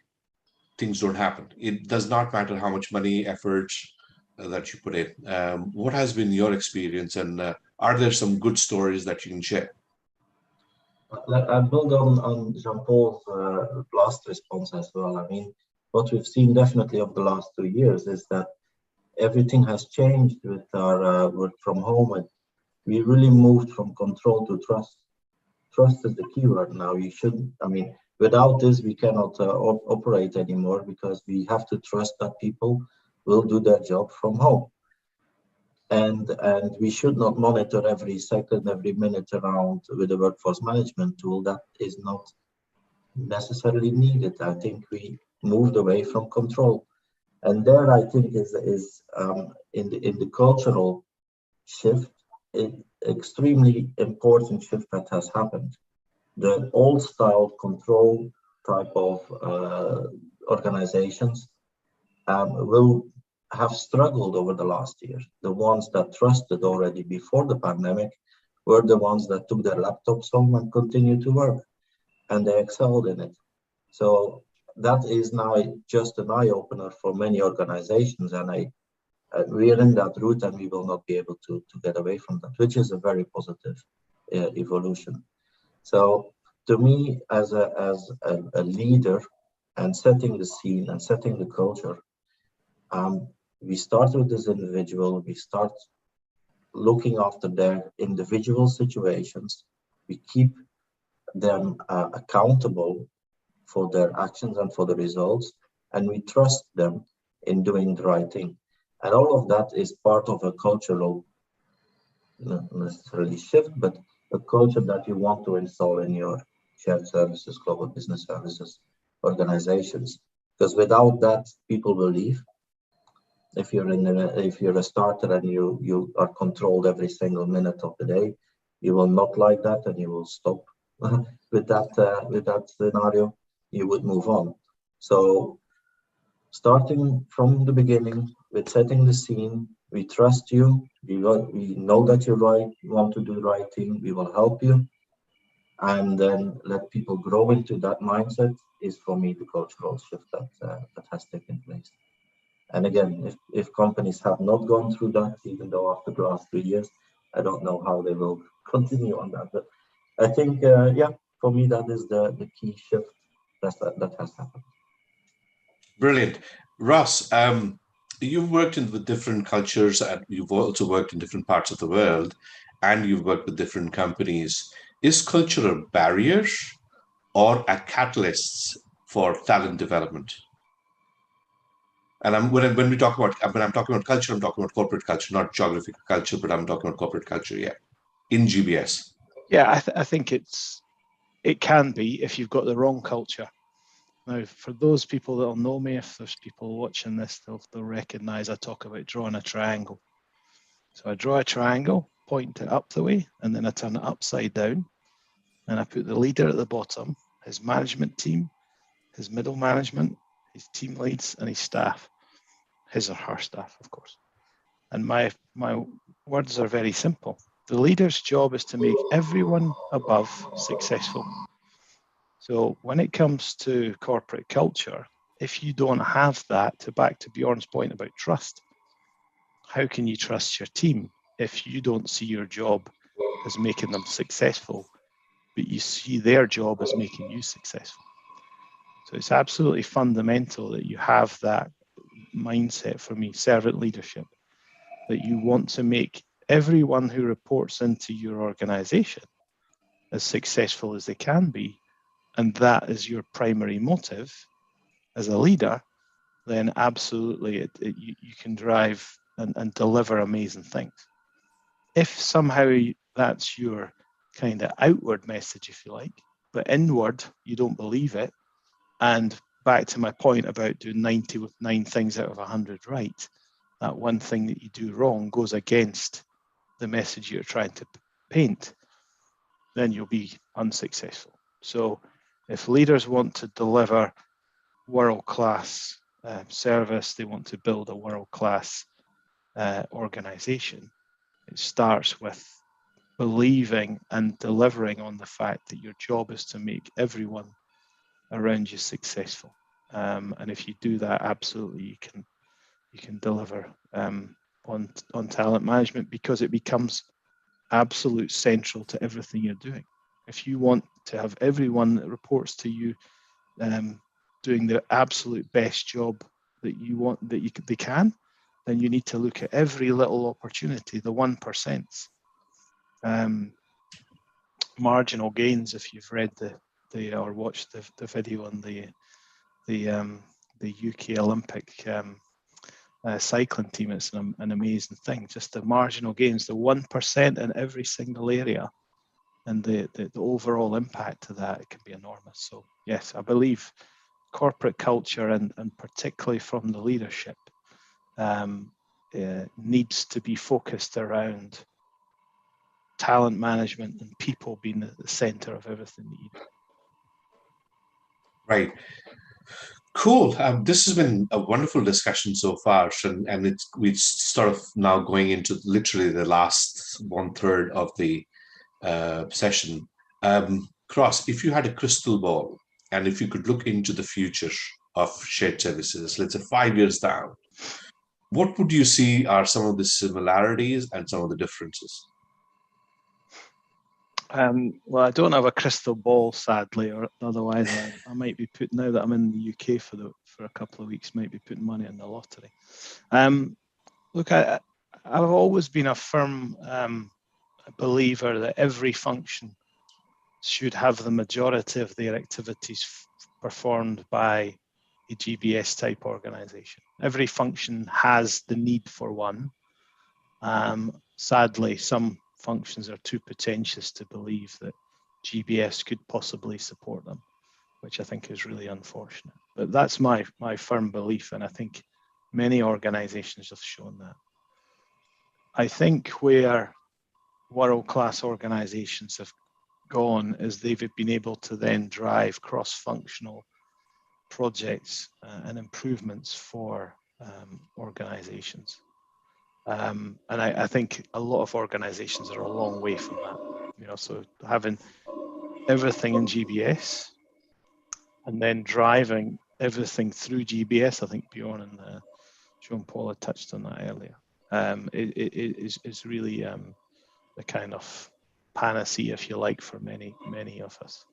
things don't happen. It does not matter how much money, effort that you put in. What has been your experience, and are there some good stories that you can share? I build on Jean-Paul's last response as well. I mean, what we've seen definitely over the last 2 years is that everything has changed with our work from home. And we really moved from control to trust. Trust is the key word now. Without this, we cannot operate anymore, because we have to trust that people will do their job from home. And we should not monitor every second, every minute around with a workforce management tool. That is not necessarily needed. I think we moved away from control. And there, I think, is in the cultural shift, extremely important shift that has happened. The old style control type of organizations will have struggled over the last year. The ones that trusted already before the pandemic were the ones that took their laptops home and continued to work, and they excelled in it. So that is now just an eye-opener for many organizations, and we are in that route, and we will not be able to get away from that, which is a very positive evolution. So to me, as a leader and setting the scene and setting the culture, we start with this individual. We start looking after their individual situations. We keep them accountable for their actions and for the results, and we trust them in doing the right thing. And all of that is part of a cultural, not necessarily shift, but a culture that you want to install in your shared services, global business services organizations. Because without that, people will leave. If you're a starter and you are controlled every single minute of the day, you will not like that, and you will stop with that scenario. You would move on. So starting from the beginning with setting the scene, we trust you. We know that you're right. You want to do the right thing. We will help you, and then let people grow into that mindset is, for me, the cultural shift that has taken place. And again, if companies have not gone through that, even though after the last 3 years, I don't know how they will continue on that. But I think, for me, that is the key shift that has happened. Brilliant. Ross, you've worked with different cultures, and you've also worked in different parts of the world, and you've worked with different companies. Is culture a barrier or a catalyst for talent development? And when I'm talking about culture, I'm talking about corporate culture, not geographic culture, but I'm talking about corporate culture, in GBS. Yeah, I think it can be if you've got the wrong culture. Now, for those people that'll know me, if there's people watching this, they'll recognize I talk about drawing a triangle. So I draw a triangle, point it up the way, and then I turn it upside down, and I put the leader at the bottom, his management team, his middle management, his team leads, and his staff, his or her staff, of course. And my words are very simple. The leader's job is to make everyone above successful. So when it comes to corporate culture, if you don't have that, back to Bjorn's point about trust, how can you trust your team if you don't see your job as making them successful, but you see their job as making you successful? So it's absolutely fundamental that you have that mindset, for me, servant leadership, that you want to make everyone who reports into your organization as successful as they can be, and that is your primary motive as a leader, then absolutely you can drive and deliver amazing things. If somehow that's your kind of outward message, if you like, but inward you don't believe it, and back to my point about doing 99 things out of 100 right, that one thing that you do wrong goes against the message you're trying to paint, then you'll be unsuccessful. So if leaders want to deliver world-class service, they want to build a world-class organization, it starts with believing and delivering on the fact that your job is to make everyone around you successful. And if you do that, absolutely you can deliver on talent management, because it becomes absolute central to everything you're doing. If you want to have everyone that reports to you doing the absolute best job that you want, they can, then you need to look at every little opportunity, the 1%. Marginal gains, if you've read or watched the video on the UK Olympic cycling team, it's an amazing thing. Just the marginal gains, the 1% in every single area, and the overall impact of that, it can be enormous. So yes, I believe corporate culture and particularly from the leadership needs to be focused around talent management and people being at the center of everything that you do. Right. Cool. This has been a wonderful discussion so far, and we're sort of now going into literally the last 1/3 of the session. Cross, if you had a crystal ball and if you could look into the future of shared services, let's say 5 years down, what would you see are some of the similarities and some of the differences? Well, I don't have a crystal ball, sadly, or otherwise I might be putting, now that I'm in the UK for a couple of weeks, might be putting money in the lottery. Look, I've always been a firm believer that every function should have the majority of their activities performed by a GBS type organization. Every function has the need for one. Sadly, some functions are too pretentious to believe that GBS could possibly support them, which I think is really unfortunate. But that's my firm belief, and I think many organizations have shown that. I think where world-class organizations have gone is they've been able to then drive cross-functional projects and improvements for organizations. And I think a lot of organizations are a long way from that. So having everything in GBS and then driving everything through GBS, I think Bjorn and Jean-Paul had touched on that earlier. It is really the kind of panacea, if you like, for many of us.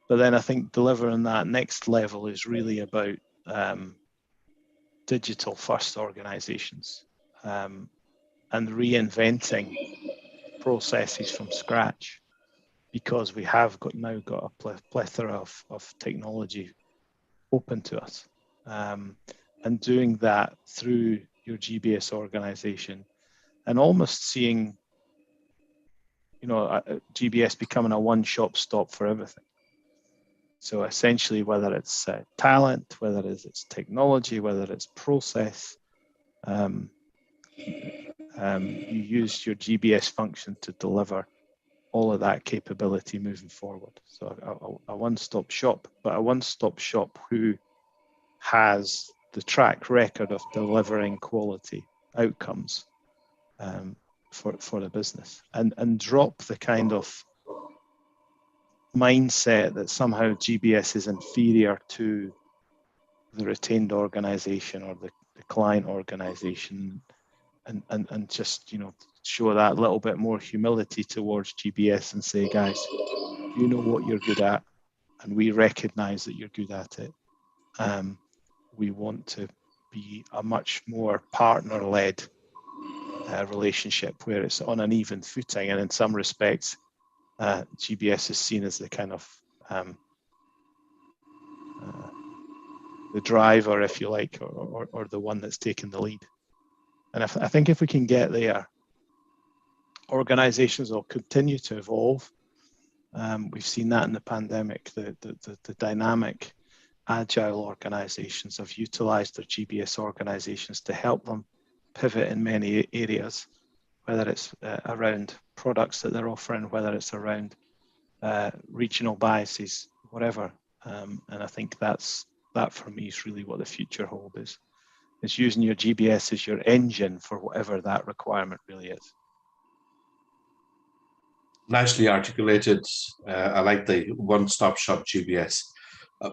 But then I think delivering that next level is really about digital first organizations and reinventing processes from scratch, because we have now got a plethora of technology open to us, and doing that through your GBS organization, and almost seeing GBS becoming a one-shop stop for everything. So essentially, whether it's talent, whether it's technology, whether it's process, you use your GBS function to deliver all of that capability moving forward. So a one-stop shop, but a one-stop shop who has the track record of delivering quality outcomes for the business, and drop the kind of mindset that somehow GBS is inferior to the retained organization or the client organization, and just show that little bit more humility towards GBS and say, guys, you know what you're good at, and we recognize that you're good at it. We want to be a much more partner-led relationship where it's on an even footing, and in some respects GBS is seen as the kind of the driver, if you like, or the one that's taking the lead. And I think if we can get there, organizations will continue to evolve. We've seen that in the pandemic. The dynamic, agile organizations have utilized their GBS organizations to help them pivot in many areas, whether it's around products that they're offering, whether it's around regional biases, whatever. And I think that for me is really what the future hold is. It's using your GBS as your engine for whatever that requirement really is. Nicely articulated. I like the one-stop shop GBS.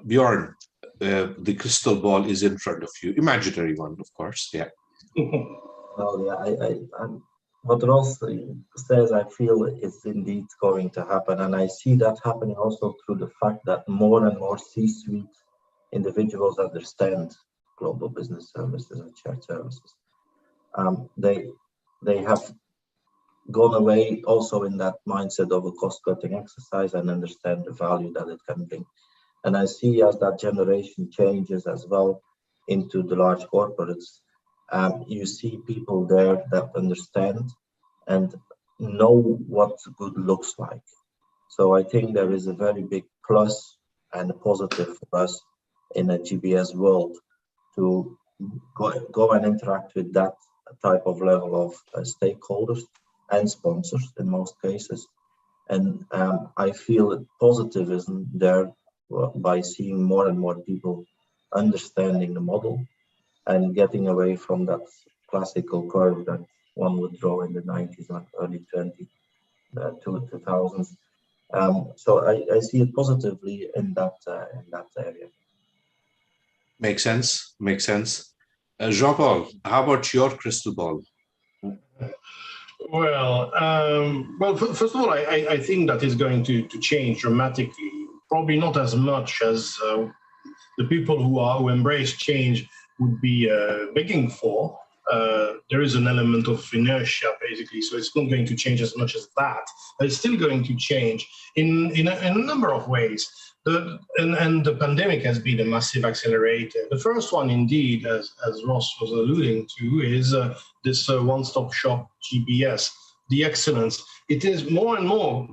Bjorn, the crystal ball is in front of you. Imaginary one, of course. Yeah. Well, yeah, what Ross says, I feel is indeed going to happen. And I see that happening also through the fact that more and more C-suite individuals understand global business services and shared services. They have gone away also in that mindset of a cost-cutting exercise and understand the value that it can bring. And I see as that generation changes as well into the large corporates, you see people there that understand and know what good looks like. So I think there is a very big plus and a positive for us in a GBS world to go and interact with that type of level of stakeholders and sponsors in most cases. And I feel positivism there by seeing more and more people understanding the model and getting away from that classical curve that one would draw in the 90s and early 2000s. So I see it positively in that area. Makes sense. Makes sense. Jean-Paul, how about your crystal ball? Well, first of all, I think that is going to change dramatically. Probably not as much as the people who embrace change would be begging for. There is an element of inertia, basically, so it's not going to change as much as that. But it's still going to change in a number of ways. And the pandemic has been a massive accelerator. The first one, indeed, as Ross was alluding to, is this one-stop shop GBS, the excellence. It is more and more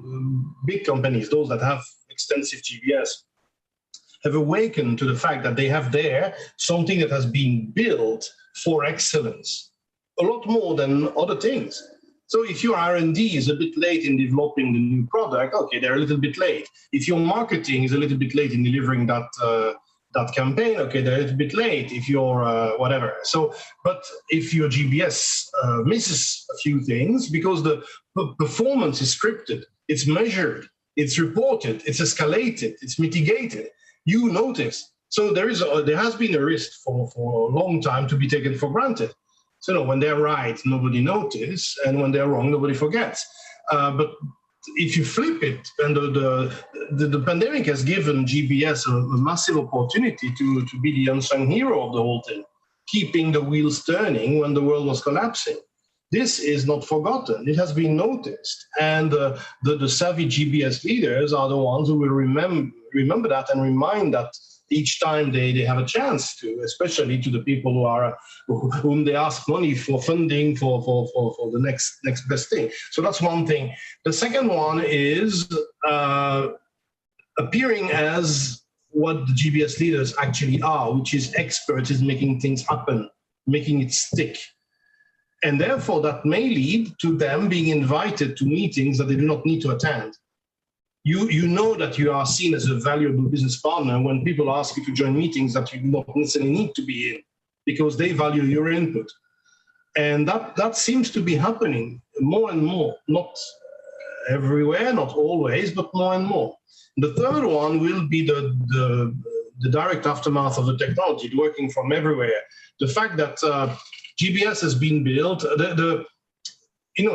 big companies, those that have extensive GBS, have awakened to the fact that they have there something that has been built for excellence, a lot more than other things. So if your R&D is a bit late in developing the new product, okay, they're a little bit late. If your marketing is a little bit late in delivering that campaign, okay, they're a little bit late. If your whatever. So, but if your GBS misses a few things because the performance is scripted, it's measured, it's reported, it's escalated, it's mitigated, you notice. So there has been a risk for a long time to be taken for granted. So when they're right, nobody notices, and when they're wrong, nobody forgets. But if you flip it, and the pandemic has given GBS a massive opportunity to be the unsung hero of the whole thing, keeping the wheels turning when the world was collapsing. This is not forgotten. It has been noticed. And the savvy GBS leaders are the ones who will remember that and remind that each time they have a chance to, especially to the people whom they ask money for funding for the next best thing. So that's one thing. The second one is appearing as what the GBS leaders actually are, which is experts in making things happen, making it stick. And therefore, that may lead to them being invited to meetings that they do not need to attend. You know that you are seen as a valuable business partner when people ask you to join meetings that you do not necessarily need to be in because they value your input. And that seems to be happening more and more, not everywhere, not always, but more and more. The third one will be the direct aftermath of the technology, working from everywhere. The fact that GBS has been built,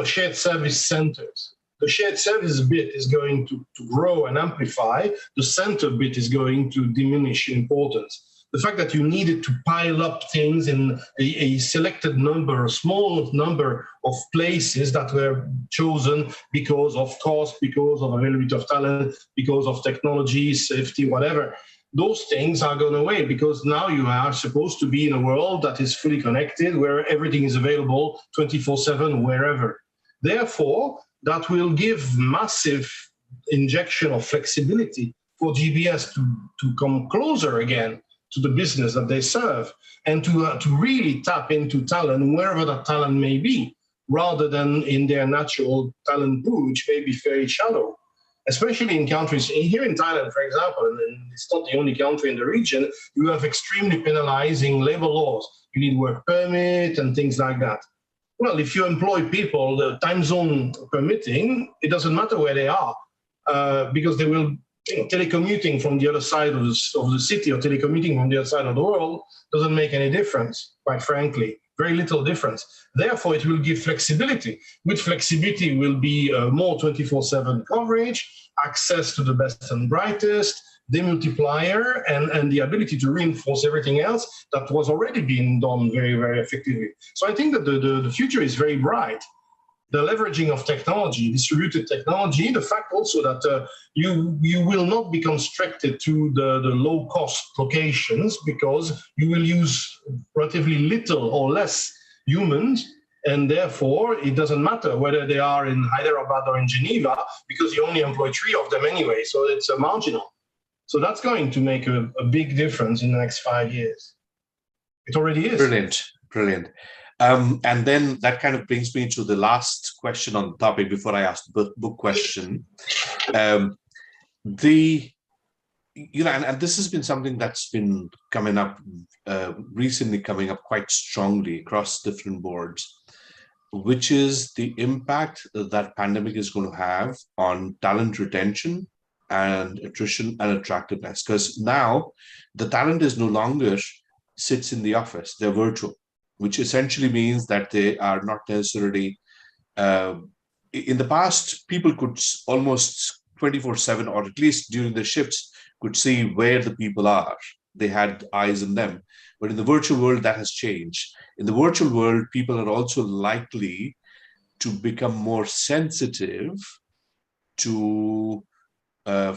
shared service centers. The shared service bit is going to grow and amplify. The center bit is going to diminish in importance. The fact that you needed to pile up things in a selected number, a small number of places that were chosen because of cost, because of availability of talent, because of technology, safety, whatever. Those things are going away because now you are supposed to be in a world that is fully connected, where everything is available 24/7, wherever. Therefore, that will give massive injection of flexibility for GBS to come closer again to the business that they serve and to really tap into talent wherever that talent may be, rather than in their natural talent pool, which may be very shallow. especially in countries, here in Thailand, for example, and it's not the only country in the region, you have extremely penalizing labor laws. You need work permit and things like that. Well, if you employ people, the time zone permitting, it doesn't matter where they are, because they will, telecommuting from the other side of the city or telecommuting from the other side of the world doesn't make any difference, quite frankly, very little difference. Therefore, it will give flexibility. With flexibility will be more 24/7 coverage, access to the best and brightest, demultiplier, and the ability to reinforce everything else that was already being done very, very effectively. So I think that the future is very bright. The leveraging of technology, distributed technology, the fact also that you will not be constricted to the low-cost locations because you will use relatively little or less humans, and therefore it doesn't matter whether they are in Hyderabad or in Geneva because you only employ 3 of them anyway, so it's marginal. So that's going to make a big difference in the next 5 years. It already is. Brilliant, brilliant. And then that kind of brings me to the last question on the topic before I ask the book question. And this has been something that's been coming up recently, coming up quite strongly across different boards, which is the impact that pandemic is going to have on talent retention and attrition and attractiveness. Because now the talent is no longer sits in the office, they're virtual, which essentially means that they are not necessarily, in the past, people could almost 24/7, or at least during the shifts, could see where the people are. They had eyes on them. But in the virtual world, that has changed. In the virtual world, people are also likely to become more sensitive to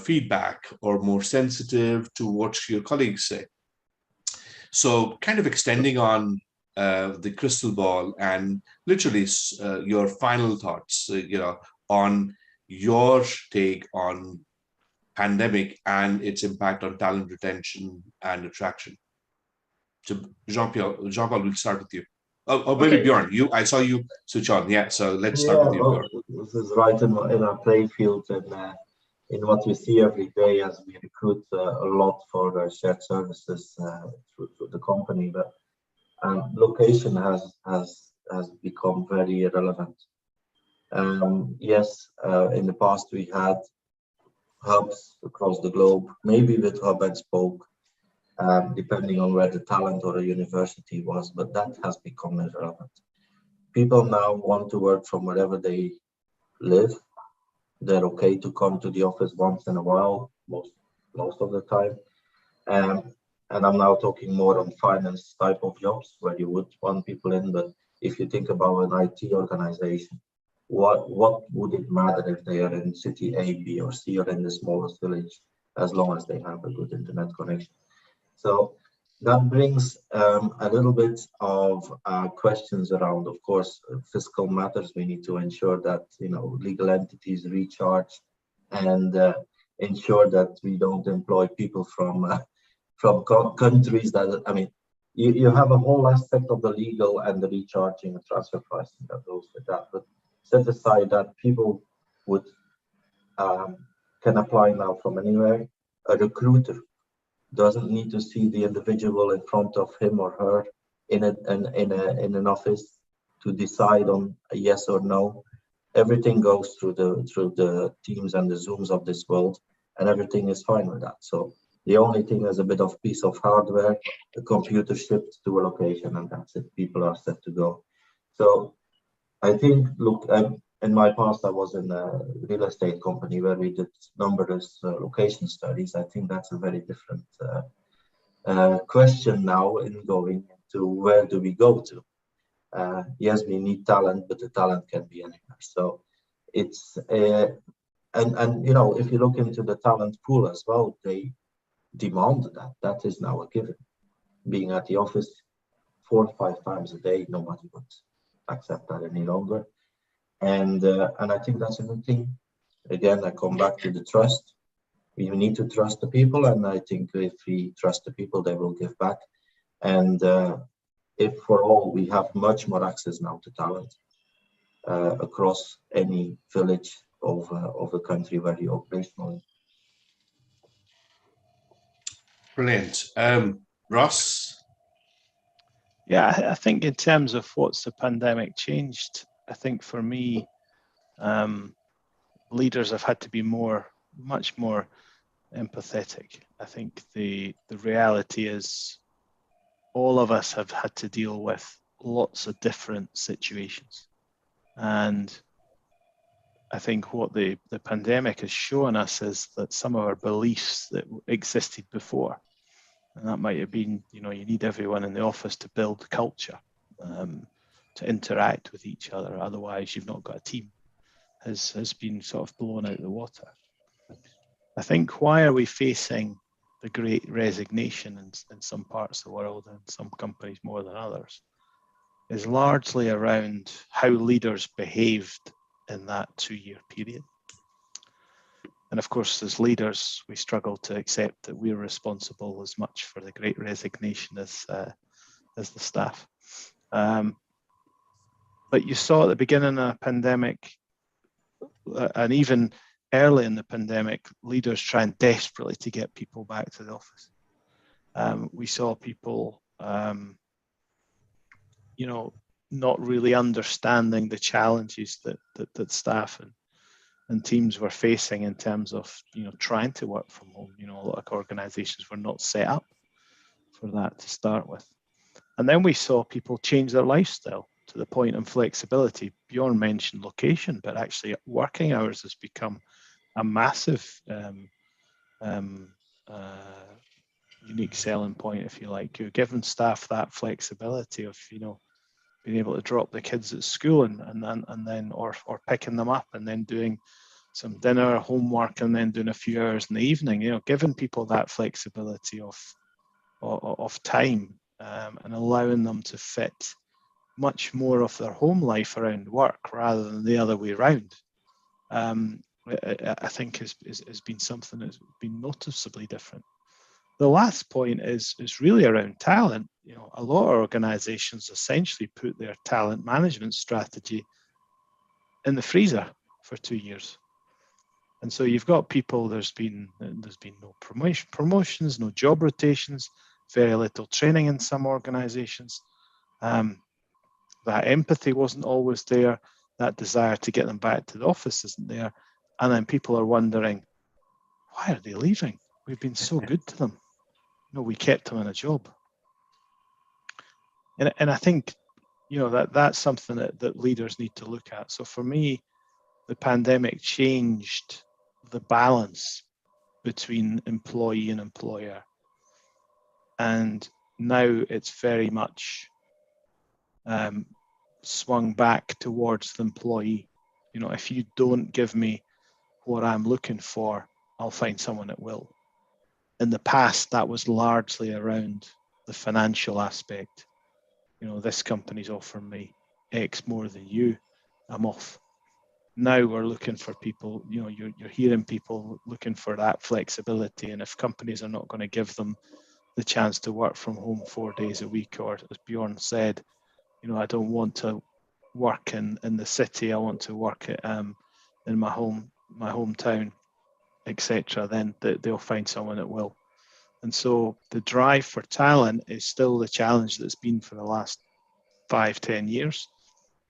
feedback, or more sensitive to what your colleagues say. So kind of extending on the crystal ball and literally your final thoughts, on your take on pandemic and its impact on talent retention and attraction. So Jean-Paul, we'll start with you. Oh, maybe okay. Bjorn, I saw you switch on. Yeah, so let's start with you, Bjorn. This is right in our play field and in what we see every day as we recruit a lot for shared services through the company. But location has become very relevant. Yes, in the past we had hubs across the globe, maybe with hub and spoke, depending on where the talent or a university was, but that has become irrelevant. People now want to work from wherever they live. They're okay to come to the office once in a while, most of the time. And I'm now talking more on finance type of jobs where you would want people in, but if you think about an IT organization, what would it matter if they are in city A, B, or C, or in the smallest village, as long as they have a good internet connection? So that brings a little bit of questions around, of course, fiscal matters. We need to ensure that legal entities recharge and ensure that we don't employ people from countries that, you have a whole aspect of the legal and the recharging and transfer pricing that goes with that. But set aside that people would can apply now from anywhere. A recruiter doesn't need to see the individual in front of him or her in an office to decide on a yes or no. Everything goes through the Teams and the Zooms of this world, and everything is fine with that. So the only thing is a bit of piece of hardware, the computer shipped to a location, and that's it. People are set to go. So I think, look, in my past, I was in a real estate company where we did numerous location studies. I think that's a very different question now in going to where do we go to. Yes, we need talent, but the talent can be anywhere. So it's and if you look into the talent pool as well, they demand that. That is now a given. Being at the office 4 or 5 times a day, nobody would accept that any longer. And I think that's a good thing. Again, I come back to the trust. We need to trust the people, and I think if we trust the people, they will give back. And if for all, we have much more access now to talent across any village of the country where you operational. Brilliant. Ross? Yeah, I think in terms of what's the pandemic changed, I think for me, leaders have had to be much more empathetic. I think the reality is all of us have had to deal with lots of different situations. And I think what the pandemic has shown us is that some of our beliefs that existed before, and that might have been, you need everyone in the office to build culture, to interact with each other, otherwise you've not got a team, has been sort of blown out of the water. I think why are we facing the great resignation in some parts of the world, and some companies more than others, is largely around how leaders behaved in that 2-year period. And of course, as leaders, we struggle to accept that we're responsible as much for the great resignation as the staff. But you saw at the beginning of the pandemic, and even early in the pandemic, leaders trying desperately to get people back to the office. We saw people, not really understanding the challenges that staff and teams were facing in terms of, trying to work from home. A lot of organizations were not set up for that to start with. And then we saw people change their lifestyle to the point of flexibility. Bjorn mentioned location, but actually working hours has become a massive unique selling point, if you like. You're giving staff that flexibility of, being able to drop the kids at school and then or picking them up and then doing some dinner, homework, and then doing a few hours in the evening. Giving people that flexibility of time and allowing them to fit much more of their home life around work rather than the other way around. I think has been something that's been noticeably different. The last point is really around talent. A lot of organizations essentially put their talent management strategy in the freezer for 2 years. And so you've got people, there's been no promotions, no job rotations, very little training in some organizations. That empathy wasn't always there. That desire to get them back to the office isn't there. And then people are wondering, why are they leaving? We've been so good to them. We kept them in a job. And I think, that's something that leaders need to look at. So for me, the pandemic changed the balance between employee and employer. And now it's very much swung back towards the employee. If you don't give me what I'm looking for, I'll find someone that will. In the past, that was largely around the financial aspect. This company's offering me X more than you, I'm off. Now we're looking for people, you're hearing people looking for that flexibility. And if companies are not going to give them the chance to work from home 4 days a week, or as Bjorn said, I don't want to work in the city, I want to work in my hometown, etc., then they'll find someone that will. And so the drive for talent is still the challenge that's been for the last 5-10 years,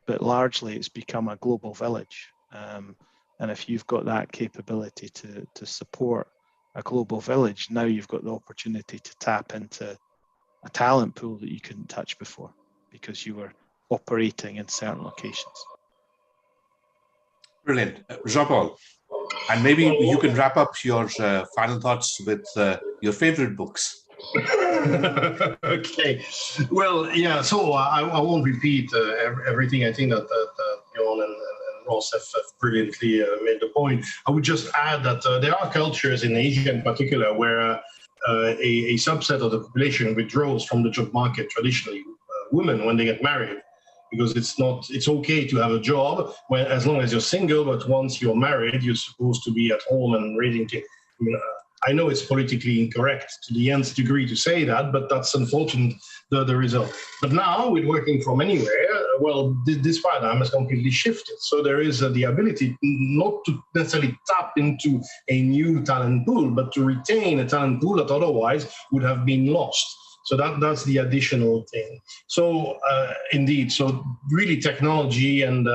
but largely it's become a global village. And if you've got that capability to support a global village, now you've got the opportunity to tap into a talent pool that you couldn't touch before because you were operating in certain locations. Brilliant. Jean-Paul, and maybe you can wrap up your final thoughts with your favorite books. Okay. Well, yeah, so I won't repeat everything. I think that Bjorn and Ross have brilliantly made the point. I would just add that there are cultures in Asia in particular where a subset of the population withdraws from the job market, traditionally women, when they get married. Because it's okay to have a job as long as you're single, but once you're married, you're supposed to be at home and raising kids. I know it's politically incorrect to the nth degree to say that, but that's unfortunate, the result. But now, with working from anywhere, this paradigm has completely shifted. So there is the ability not to necessarily tap into a new talent pool, but to retain a talent pool that otherwise would have been lost. So that's the additional thing. So indeed, so really technology and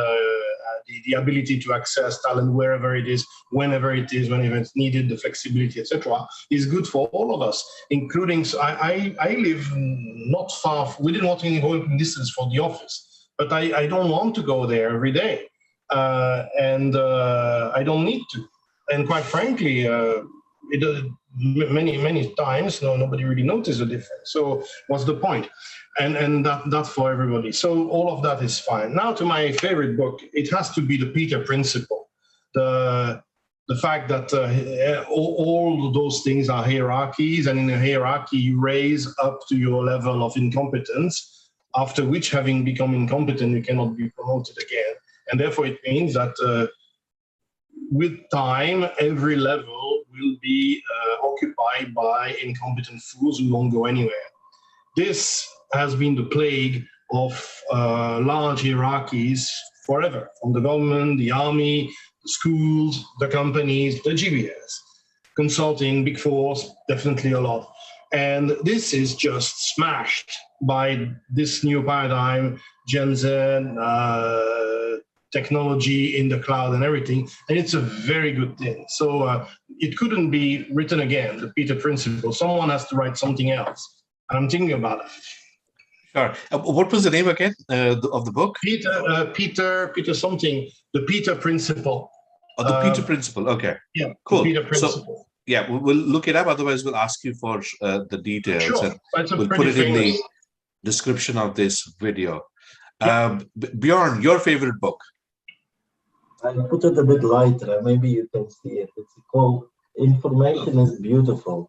the ability to access talent wherever it is, whenever it's needed, the flexibility, etc., is good for all of us, including, so I live not far, within walking distance from the office, but I don't want to go there every day. And I don't need to. And quite frankly, many times, nobody really notices the difference. So what's the point? And that's for everybody. So all of that is fine. Now to my favorite book, it has to be the Peter Principle. The fact that all those things are hierarchies, and in a hierarchy you raise up to your level of incompetence, after which, having become incompetent, you cannot be promoted again. And therefore it means that with time, every level will be occupied by incompetent fools who won't go anywhere. This has been the plague of large hierarchies forever, from the government, the army, the schools, the companies, the GBS, consulting, big fours, definitely a lot. And this is just smashed by this new paradigm, Gen Z, technology in the cloud and everything, and it's a very good thing. So it couldn't be written again, the Peter Principle. Someone has to write something else. I'm thinking about it. Sure. What was the name again of the book? Peter something, the Peter Principle. Oh, the Peter Principle. Okay. Yeah, cool. Peter Principle. So, yeah, we'll look it up. Otherwise, we'll ask you for the details. Sure. And we'll put it in the description of this video. Yeah. Bjorn, your favorite book? I put it a bit lighter. Maybe you can see it. It's called Information is Beautiful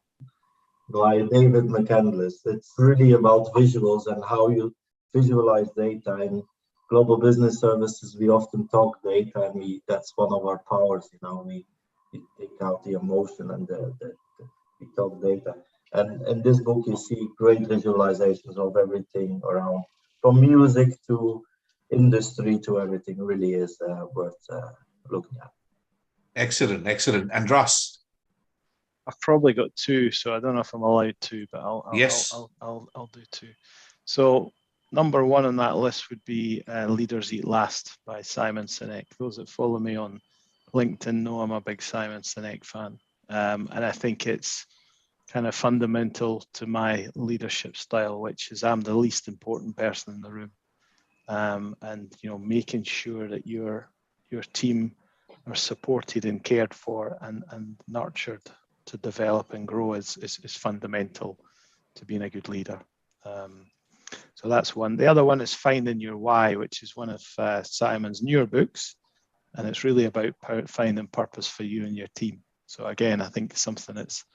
by David McCandless. It's really about visuals and how you visualize data. In global business services, we often talk data, and that's one of our powers. We take out the emotion and we talk data. And in this book, you see great visualizations of everything around, from music to industry to everything. Really is worth looking at. Excellent. And Ross? I've probably got two, so I don't know if I'm allowed to, but I'll do two. So number one on that list would be Leaders Eat Last by Simon Sinek. Those that follow me on LinkedIn know I'm a big Simon Sinek fan, and I think it's kind of fundamental to my leadership style, which is I'm the least important person in the room. And making sure that your team are supported and cared for and nurtured to develop and grow is fundamental to being a good leader. So that's one. The other one is Finding Your Why, which is one of Simon's newer books, and it's really about finding purpose for you and your team. So again, I think something that's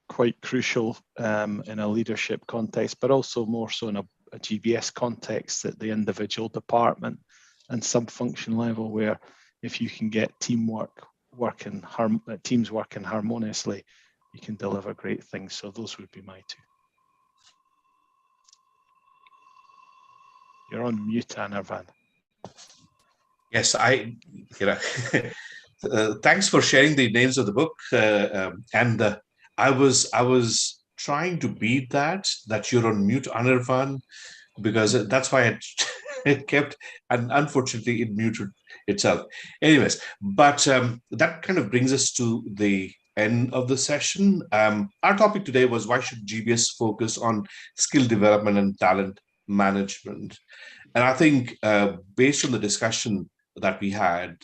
quite crucial in a leadership context, but also more so in a GBS context at the individual department and sub-function level, where if you can get teams working harmoniously, you can deliver great things. So those would be my two. You're on mute, Anirvan. Yes, thanks for sharing the names of the book. And I was trying to beat that you're on mute, Anirvan, because that's why it kept, and unfortunately it muted itself. Anyways, but that kind of brings us to the end of the session. Our topic today was, why should GBS focus on skill development and talent management? And I think based on the discussion that we had,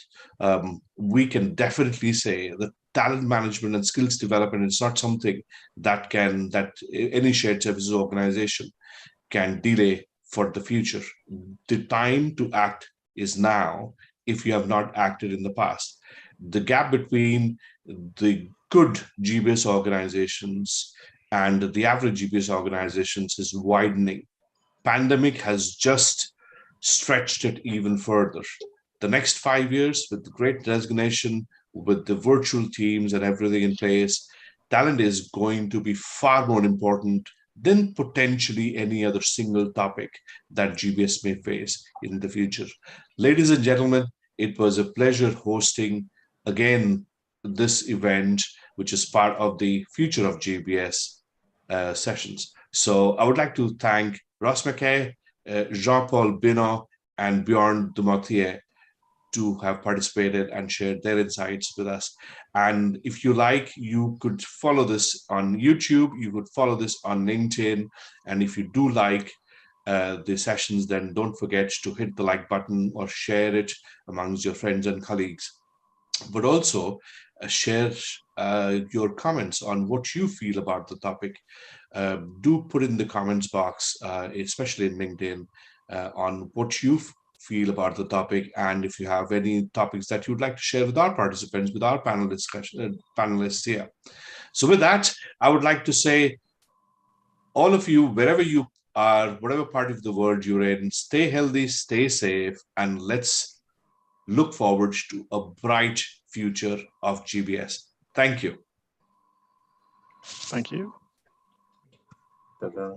we can definitely say that talent management and skills development is not something that any shared services organization can delay for the future. The time to act is now if you have not acted in the past. The gap between the good GBS organizations and the average GBS organizations is widening. Pandemic has just stretched it even further. The next 5 years, with the great resignation, with the virtual teams and everything in place, talent is going to be far more important than potentially any other single topic that GBS may face in the future. Ladies and gentlemen, it was a pleasure hosting again this event, which is part of the Future of GBS sessions. So I would like to thank Ross McKay, Jean-Paul Binot, and Bjorn Johansson to have participated and shared their insights with us. And if you like, you could follow this on YouTube, you could follow this on LinkedIn. And if you do like the sessions, then don't forget to hit the like button or share it amongst your friends and colleagues. But also share your comments on what you feel about the topic. Do put in the comments box, especially in LinkedIn, on what you feel about the topic, and if you have any topics that you'd like to share with our participants, with our panelists here. So with that, I would like to say, all of you, wherever you are, whatever part of the world you're in, stay healthy, stay safe, and let's look forward to a bright future of GBS. Thank you. Thank you. Ta-da.